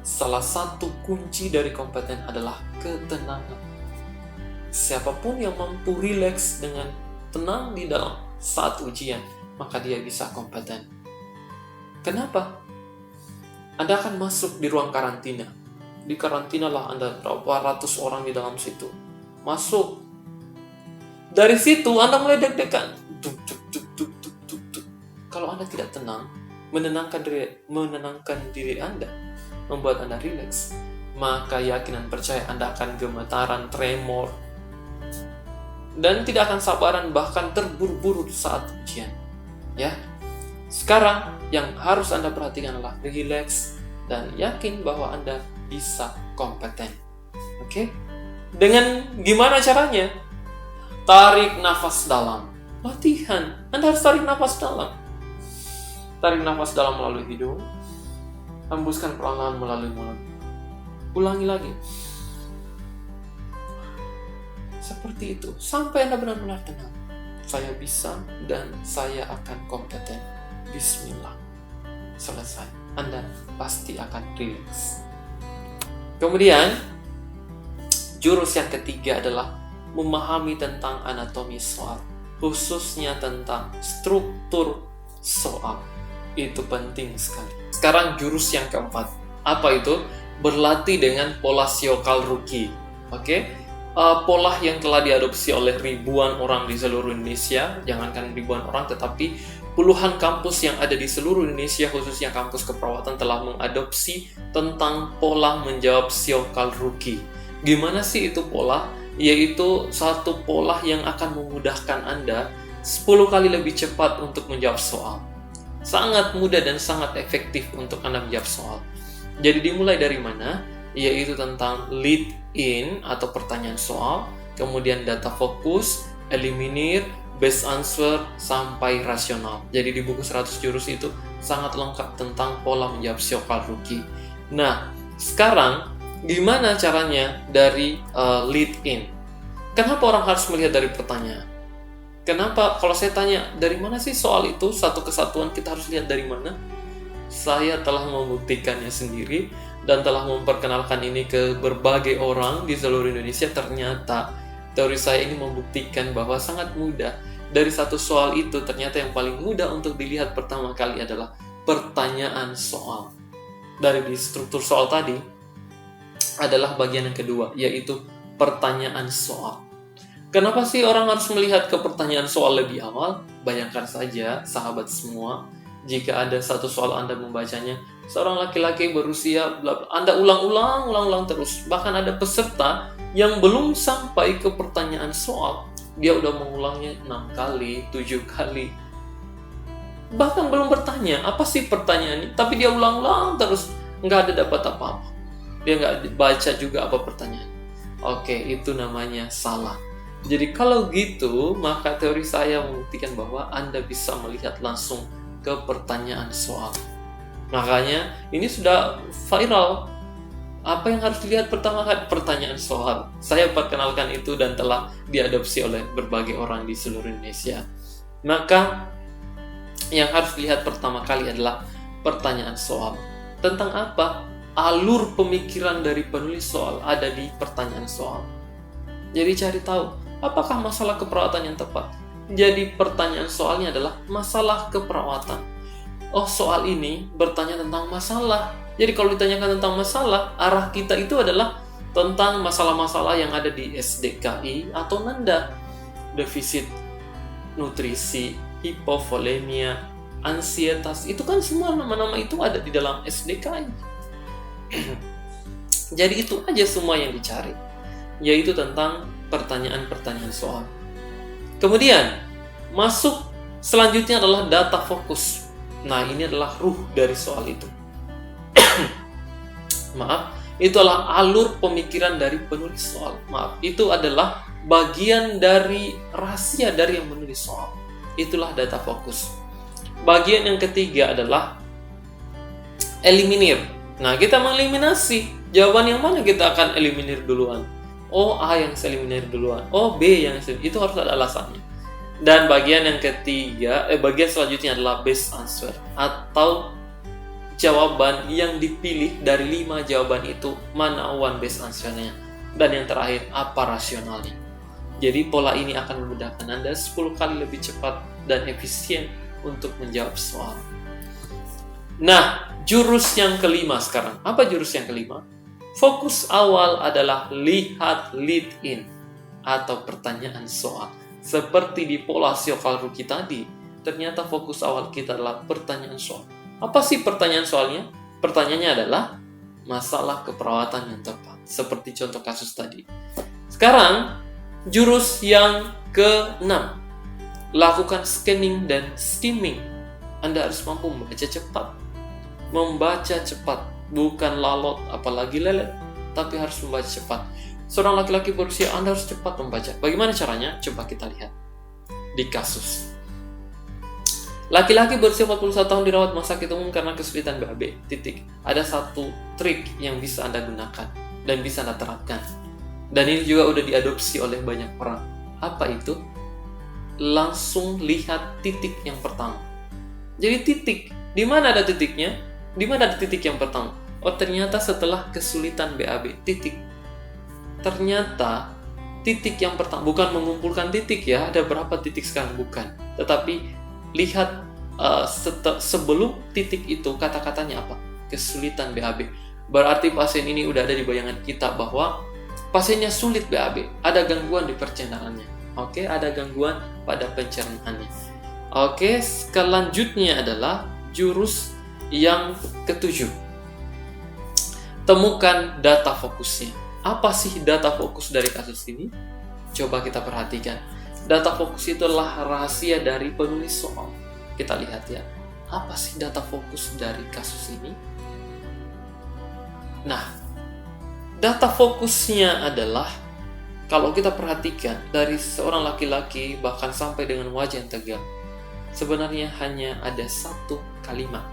Salah satu kunci dari kompeten adalah ketenangan. Siapapun yang mampu relax dengan tenang di dalam saat ujian, maka dia bisa kompeten. Kenapa? Anda akan masuk di ruang karantina. Di karantina lah Anda, berapa ratus orang di dalam situ. Masuk. Dari situ Anda mulai deg-degan. Kalau Anda tidak tenang, menenangkan diri Anda, membuat Anda rileks, maka yakin dan percaya Anda akan gemetaran, tremor, dan tidak akan sabaran, bahkan terburu-buru saat ujian. Ya. Sekarang yang harus Anda perhatikan adalah rileks dan yakin bahwa Anda bisa kompeten. Oke? Dengan gimana caranya? Tarik nafas dalam. Latihan. Anda harus tarik nafas dalam. Tarik nafas dalam melalui hidung. Hembuskan perlahan melalui mulut. Ulangi lagi. Seperti itu. Sampai Anda benar-benar tenang. Saya bisa dan saya akan kompeten. Bismillah. Selesai. Anda pasti akan rileks. Kemudian, jurus yang ketiga adalah memahami tentang anatomi soal. Khususnya tentang struktur soal. Itu penting sekali. Sekarang jurus yang keempat. Apa itu? Berlatih dengan pola Syokal Ruki. Oke? Pola yang telah diadopsi oleh ribuan orang di seluruh Indonesia. Jangankan ribuan orang, tetapi puluhan kampus yang ada di seluruh Indonesia, khususnya kampus keperawatan, telah mengadopsi tentang pola menjawab Syokal Ruki. Gimana sih itu pola? Yaitu satu pola yang akan memudahkan Anda 10 kali lebih cepat untuk menjawab soal. Sangat mudah dan sangat efektif untuk Anda menjawab soal. Jadi dimulai dari mana? Yaitu tentang lead in atau pertanyaan soal, kemudian data fokus, eliminir, best answer, sampai rasional. Jadi di buku 100 jurus itu sangat lengkap tentang pola menjawab Syokal Ruki. Nah, sekarang gimana caranya dari lead in? Kenapa orang harus melihat dari pertanyaan? Kenapa kalau saya tanya, dari mana sih soal itu? Satu kesatuan kita harus lihat dari mana? Saya telah membuktikannya sendiri dan telah memperkenalkan ini ke berbagai orang di seluruh Indonesia. Ternyata teori saya ini membuktikan bahwa sangat mudah. Dari satu soal itu, ternyata yang paling mudah untuk dilihat pertama kali adalah pertanyaan soal. Dari di struktur soal tadi adalah bagian yang kedua, yaitu pertanyaan soal. Kenapa sih orang harus melihat ke pertanyaan soal lebih awal? Bayangkan saja, sahabat semua, jika ada satu soal Anda membacanya, seorang laki-laki berusia, Anda ulang-ulang terus. Bahkan ada peserta yang belum sampai ke pertanyaan soal, dia udah mengulangnya 6 kali, 7 kali. Bahkan belum bertanya, apa sih pertanyaan ini? Tapi dia ulang-ulang terus, nggak ada dapat apa-apa. Dia nggak baca juga apa pertanyaan. Oke, itu namanya salah. Jadi kalau gitu, maka teori saya membuktikan bahwa Anda bisa melihat langsung ke pertanyaan soal. Makanya ini sudah viral. Apa yang harus dilihat pertama kali? Pertanyaan soal. Saya perkenalkan itu dan telah diadopsi oleh berbagai orang di seluruh Indonesia. Maka yang harus dilihat pertama kali adalah pertanyaan soal. Tentang apa? Alur pemikiran dari penulis soal ada di pertanyaan soal. Jadi cari tahu, apakah masalah keperawatan yang tepat? Jadi pertanyaan soalnya adalah masalah keperawatan. Oh, soal ini bertanya tentang masalah. Jadi kalau ditanyakan tentang masalah, arah kita itu adalah tentang masalah-masalah yang ada di SDKI atau NANDA. Defisit nutrisi, hipovolemia, ansietas, itu kan semua nama-nama itu ada di dalam SDKI. Jadi itu aja semua yang dicari, yaitu tentang pertanyaan-pertanyaan soal. Kemudian masuk selanjutnya adalah data fokus. Nah, ini adalah ruh dari soal itu. Maaf, itu adalah alur pemikiran dari penulis soal. Maaf, itu adalah bagian dari rahasia dari yang menulis soal. Itulah data fokus. Bagian yang ketiga adalah eliminir. Nah, kita mengeliminasi. Jawaban yang mana kita akan eliminir duluan? Oh, A yang saya eliminir duluan. Oh, B yang saya... Itu harus ada alasannya. Dan bagian yang ketiga, bagian selanjutnya adalah best answer, atau jawaban yang dipilih dari 5 jawaban itu, mana one best answer-nya. Dan yang terakhir, apa rasionalnya. Jadi pola ini akan memudahkan Anda 10 kali lebih cepat dan efisien untuk menjawab soal. Nah, jurus yang kelima sekarang. Apa jurus yang kelima? Fokus awal adalah lihat lead in atau pertanyaan soal. Seperti di pola Shiokawa-Ruki tadi, ternyata fokus awal kita adalah pertanyaan soal. Apa sih pertanyaan soalnya? Pertanyaannya adalah masalah keperawatan yang tepat. Seperti contoh kasus tadi. Sekarang, jurus yang ke-6. Lakukan scanning dan skimming. Anda harus mampu membaca cepat. Membaca cepat. Bukan lalot, apalagi lelet. Tapi harus membaca cepat. Seorang laki-laki berusia, Anda harus cepat membaca. Bagaimana caranya? Coba kita lihat di kasus. Laki-laki berusia 41 tahun dirawat rumah sakit umum karena kesulitan BAB. Ada satu trik yang bisa Anda gunakan dan bisa Anda terapkan. Dan ini juga udah diadopsi oleh banyak orang. Apa itu? Langsung lihat titik yang pertama. Jadi titik, di mana ada titiknya? Di mana ada titik yang pertama? Oh, ternyata setelah kesulitan BAB, titik. Ternyata titik yang pertama, bukan mengumpulkan titik ya, ada berapa titik sekarang, bukan. Tetapi lihat sebelum titik itu kata-katanya apa? Kesulitan BAB. Berarti pasien ini udah ada di bayangan kita bahwa pasiennya sulit BAB, ada gangguan di pencernaannya. Oke, ada gangguan pada pencernaannya. Oke, selanjutnya adalah jurus yang ke-7. Temukan data fokusnya. Apa sih data fokus dari kasus ini? Coba kita perhatikan. Data fokus itu adalah rahasia dari penulis soal. Kita lihat ya. Apa sih data fokus dari kasus ini? Nah, data fokusnya adalah, kalau kita perhatikan dari seorang laki-laki bahkan sampai dengan wajah yang tegang, sebenarnya hanya ada satu kalimat.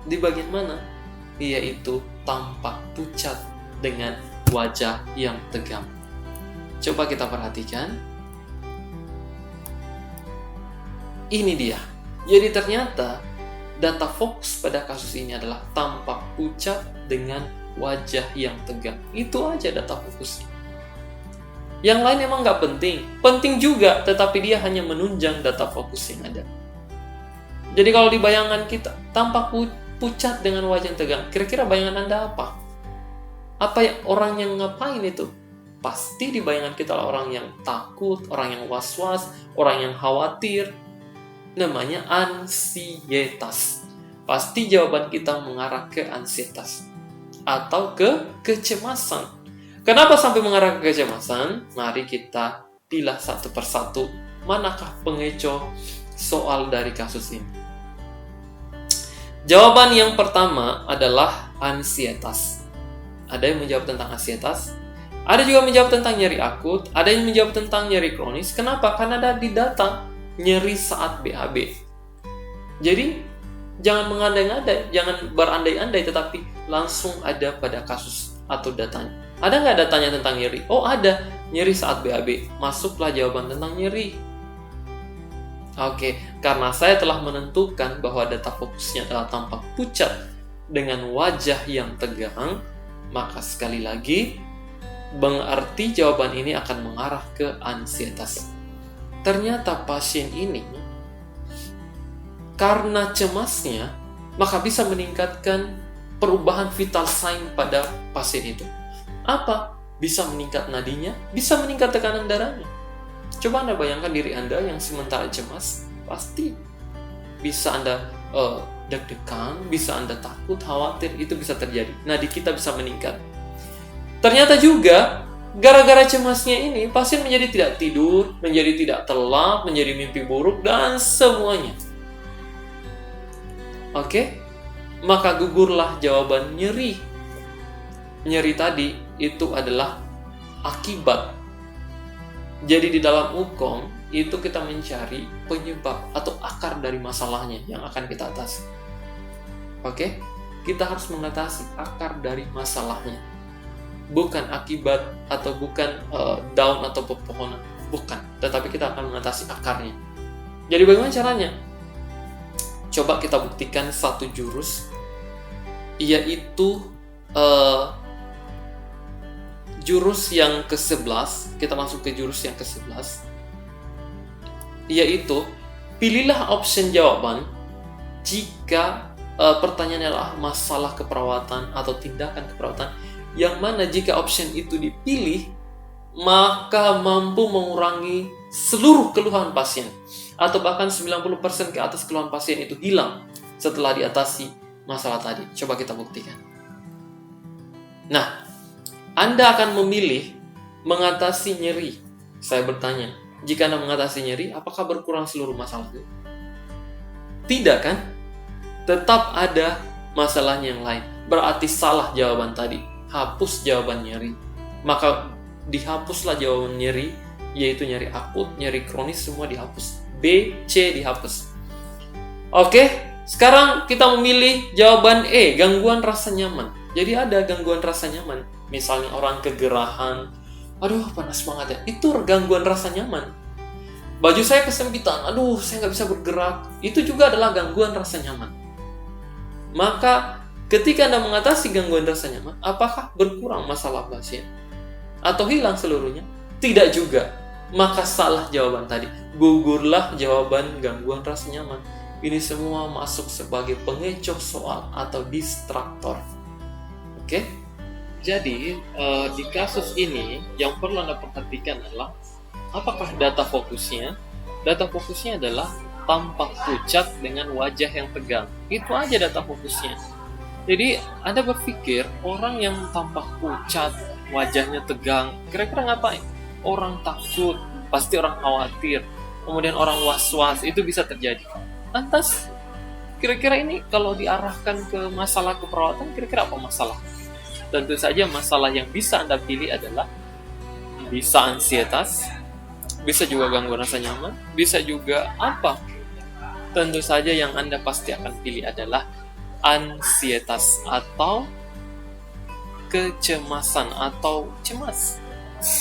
Di bagian mana? Yaitu tampak pucat dengan wajah yang tegang. Coba kita perhatikan. Ini dia. Jadi ternyata data fokus pada kasus ini adalah tampak pucat dengan wajah yang tegang. Itu aja data fokusnya. Yang lain emang nggak penting. Penting juga, tetapi dia hanya menunjang data fokus yang ada. Jadi kalau di bayangan kita, tampak pucat dengan wajah yang tegang. Kira-kira bayangan Anda apa? Apa ya, orang yang ngapain itu? Pasti di bayangan kita lah orang yang takut, orang yang was-was, orang yang khawatir. Namanya ansietas. Pasti jawaban kita mengarah ke ansietas. Atau ke kecemasan. Kenapa sampai mengarah ke kecemasan? Mari kita pilah satu persatu. Manakah pengecoh soal dari kasus ini? Jawaban yang pertama adalah ansietas. Ada yang menjawab tentang ansietas. Ada juga menjawab tentang nyeri akut. Ada yang menjawab tentang nyeri kronis. Kenapa? Karena ada di data nyeri saat BAB. Jadi, jangan mengandai-andai, jangan berandai-andai, tetapi langsung ada pada kasus atau datanya. Ada nggak datanya tentang nyeri? Oh, ada. Nyeri saat BAB. Masuklah jawaban tentang nyeri. Oke, karena saya telah menentukan bahwa data fokusnya adalah tampak pucat dengan wajah yang tegang, maka sekali lagi, berarti jawaban ini akan mengarah ke ansietas. Ternyata pasien ini, karena cemasnya, maka bisa meningkatkan perubahan vital sign pada pasien itu. Apa? Bisa meningkat nadinya, bisa meningkat tekanan darahnya. Coba Anda bayangkan diri Anda yang sementara cemas, pasti bisa Anda deg-degan, bisa Anda takut, khawatir, itu bisa terjadi. Nadi kita bisa meningkat. Ternyata juga gara-gara cemasnya ini, pasien menjadi tidak tidur, menjadi tidak telap, menjadi mimpi buruk, dan semuanya. Oke? Maka gugurlah jawaban nyeri. Nyeri tadi itu adalah akibat. Jadi di dalam hukum, itu kita mencari penyebab atau akar dari masalahnya yang akan kita atasi. Oke? Kita harus mengatasi akar dari masalahnya. Bukan akibat atau bukan daun atau pepohonan. Bukan. Tetapi kita akan mengatasi akarnya. Jadi bagaimana caranya? Coba kita buktikan satu jurus, yaitu jurus yang ke-11. Kita masuk ke jurus yang ke-11, yaitu pilihlah option jawaban jika pertanyaan adalah masalah keperawatan atau tindakan keperawatan, yang mana jika option itu dipilih maka mampu mengurangi seluruh keluhan pasien, atau bahkan 90% ke atas keluhan pasien itu hilang setelah diatasi masalah tadi. Coba kita buktikan. Nah, Anda akan memilih mengatasi nyeri. Saya bertanya, jika Anda mengatasi nyeri, apakah berkurang seluruh masalah itu? Tidak kan? Tetap ada masalahnya yang lain. Berarti salah jawaban tadi. Hapus jawaban nyeri. Maka dihapuslah jawaban nyeri, yaitu nyeri akut, nyeri kronis, semua dihapus. B, C dihapus. Oke, sekarang kita memilih jawaban E, gangguan rasa nyaman. Jadi ada gangguan rasa nyaman. Misalnya orang kegerahan, aduh panas banget ya, itu gangguan rasa nyaman. Baju saya kesempitan, aduh saya nggak bisa bergerak, itu juga adalah gangguan rasa nyaman. Maka ketika Anda mengatasi gangguan rasa nyaman, apakah berkurang masalah pasien? Atau hilang seluruhnya? Tidak juga. Maka salah jawaban tadi. Gugurlah jawaban gangguan rasa nyaman. Ini semua masuk sebagai pengecoh soal atau distraktor. Oke? Jadi, di kasus ini yang perlu Anda perhatikan adalah apakah data fokusnya? Data fokusnya adalah tampak pucat dengan wajah yang tegang. Itu aja data fokusnya. Jadi, Anda berpikir orang yang tampak pucat, wajahnya tegang, kira-kira ngapain? Orang takut, pasti orang khawatir, kemudian orang was-was, itu bisa terjadi. Lantas, kira-kira ini kalau diarahkan ke masalah keperawatan, kira-kira apa masalah? Tentu saja masalah yang bisa Anda pilih adalah bisa ansietas, bisa juga gangguan rasa nyaman, bisa juga apa? Tentu saja yang Anda pasti akan pilih adalah ansietas atau kecemasan atau cemas.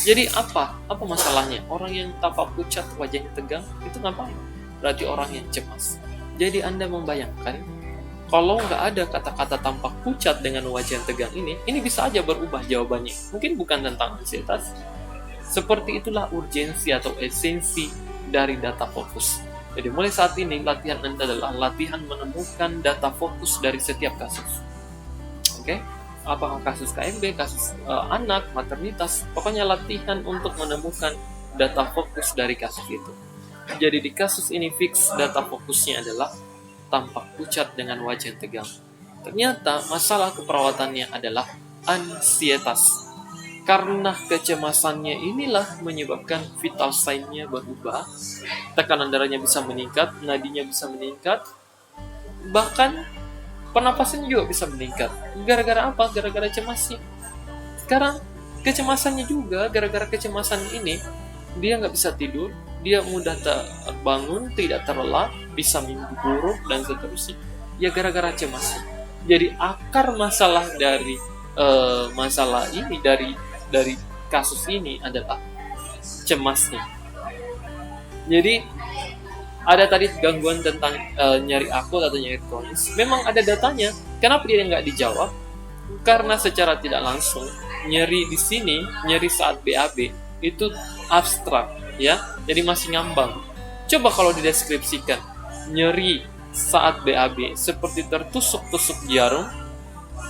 Jadi apa masalahnya? Orang yang tampak pucat, wajahnya tegang, itu ngapain? Berarti orang yang cemas. Jadi Anda membayangkan, kalau nggak ada kata-kata tampak pucat dengan wajah yang tegang ini bisa aja berubah jawabannya. Mungkin bukan tentang ansietas. Seperti itulah urgensi atau esensi dari data fokus. Jadi mulai saat ini, latihan Anda adalah latihan menemukan data fokus dari setiap kasus. Oke? Apakah kasus KMB, kasus anak, maternitas, pokoknya latihan untuk menemukan data fokus dari kasus itu. Jadi di kasus ini fix data fokusnya adalah tampak pucat dengan wajah yang tegang. Ternyata masalah keperawatannya adalah ansietas. Karena kecemasannya inilah menyebabkan vital sign-nya berubah, tekanan darahnya bisa meningkat, nadinya bisa meningkat, bahkan pernapasannya juga bisa meningkat. Gara-gara apa? Gara-gara cemasnya. Sekarang, kecemasannya juga, gara-gara kecemasan ini, dia nggak bisa tidur, dia mudah terbangun, tidak terlelap, bisa mimpi buruk, dan seterusnya. Ya gara-gara cemasnya. Jadi akar masalah dari masalah ini, dari kasus ini adalah cemasnya. Jadi, ada tadi gangguan tentang nyeri akut atau nyeri kronis. Memang ada datanya. Kenapa dia nggak dijawab? Karena secara tidak langsung nyeri di sini, nyeri saat BAB itu abstrak, ya. Jadi masih ngambang. Coba kalau dideskripsikan, nyeri saat BAB seperti tertusuk-tusuk jarum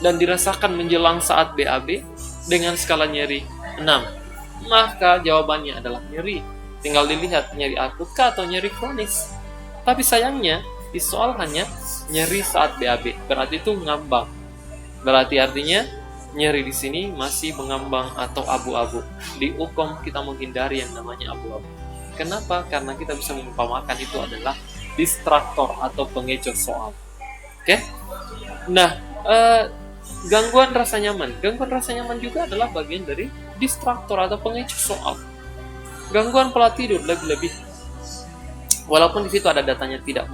dan dirasakan menjelang saat BAB dengan skala nyeri 6. Maka jawabannya adalah nyeri. Tinggal dilihat nyeri akut atau nyeri kronis. Tapi sayangnya, Di soal hanya nyeri saat BAB, berarti itu ngambang. Berarti artinya nyeri di sini masih mengambang atau abu-abu. Di UKOM kita menghindari yang namanya abu-abu. Kenapa? Karena kita bisa mengumpamakan itu adalah distraktor atau pengecoh soal. Oke? Nah, gangguan rasa nyaman. Gangguan rasa nyaman juga adalah bagian dari distraktor atau pengecoh soal. Gangguan pola tidur lebih-lebih. Walaupun di situ ada datanya tidak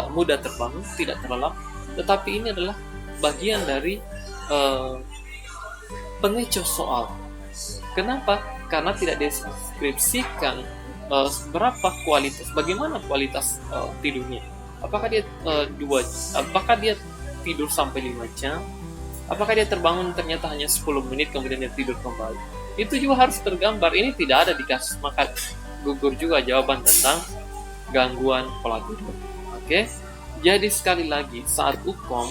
mudah terbangun, tidak terlelap, tetapi ini adalah bagian dari pengecoh soal. Kenapa? Karena tidak deskripsikan bagaimana kualitas tidurnya. Apakah dia apakah dia tidur sampai 5 jam? Apakah dia terbangun ternyata hanya 10 menit kemudian dia tidur kembali? Itu juga harus tergambar. Ini tidak ada di kasus, maka gugur juga jawaban tentang gangguan pola tidur. Oke? Jadi sekali lagi, saat UKOM,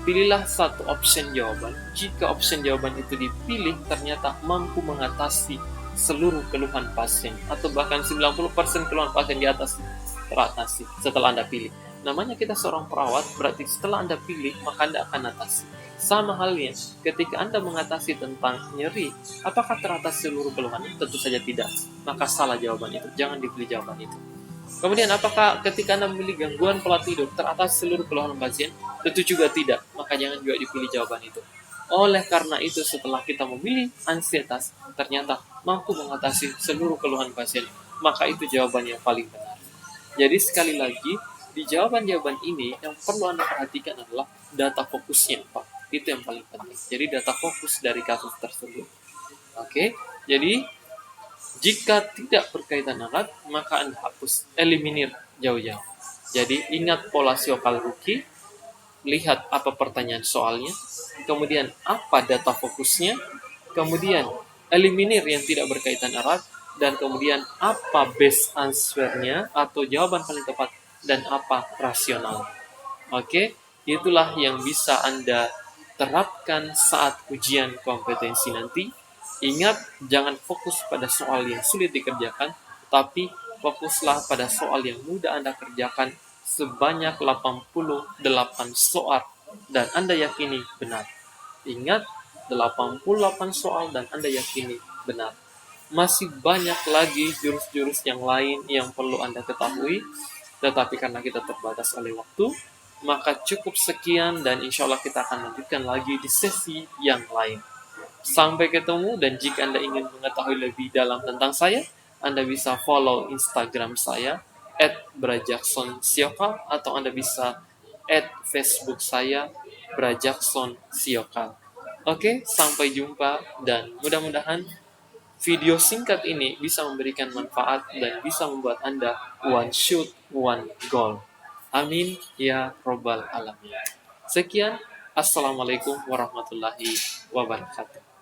pilihlah satu option jawaban. Jika option jawaban itu dipilih ternyata mampu mengatasi seluruh keluhan pasien, atau bahkan 90% keluhan pasien di atas teratasi setelah Anda pilih. Namanya kita seorang perawat, berarti setelah Anda pilih, maka Anda akan atasi. Sama halnya, ketika Anda mengatasi tentang nyeri, apakah teratasi seluruh keluhannya? Tentu saja tidak. Maka salah jawaban itu. Jangan dipilih jawaban itu. Kemudian, apakah ketika Anda memilih gangguan pola tidur, teratasi seluruh keluhan pasien? Tentu juga tidak. Maka jangan juga dipilih jawaban itu. Oleh karena itu, setelah kita memilih ansietas, ternyata mampu mengatasi seluruh keluhan pasien. Maka itu jawaban yang paling benar. Jadi sekali lagi, di jawaban-jawaban ini yang perlu Anda perhatikan adalah data fokusnya, Pak. Itu yang paling penting. Jadi data fokus dari kasus tersebut. Oke, jadi jika tidak berkaitan erat, maka Anda hapus, eliminir jauh-jauh. Jadi ingat pola Siokal Ruki, lihat apa pertanyaan soalnya, kemudian apa data fokusnya, kemudian eliminir yang tidak berkaitan erat, dan kemudian apa best answer-nya atau jawaban paling tepat, dan apa rasional. Oke, itulah yang bisa Anda terapkan saat ujian kompetensi nanti. Ingat, jangan fokus pada soal yang sulit dikerjakan, tapi fokuslah pada soal yang mudah Anda kerjakan sebanyak 88 soal, dan Anda yakini benar. Ingat, 88 soal dan Anda yakini benar. Masih banyak lagi jurus-jurus yang lain yang perlu Anda ketahui, tetapi karena kita terbatas oleh waktu, maka cukup sekian dan insya Allah kita akan lanjutkan lagi di sesi yang lain. Sampai ketemu, dan jika Anda ingin mengetahui lebih dalam tentang saya, Anda bisa follow Instagram saya @brajackson_siokal, atau Anda bisa Facebook saya brajackson_siokal. Oke, sampai jumpa, dan mudah-mudahan video singkat ini bisa memberikan manfaat dan bisa membuat Anda one shoot, one goal. Amin ya robbal alamin. Sekian, assalamualaikum warahmatullahi wabarakatuh.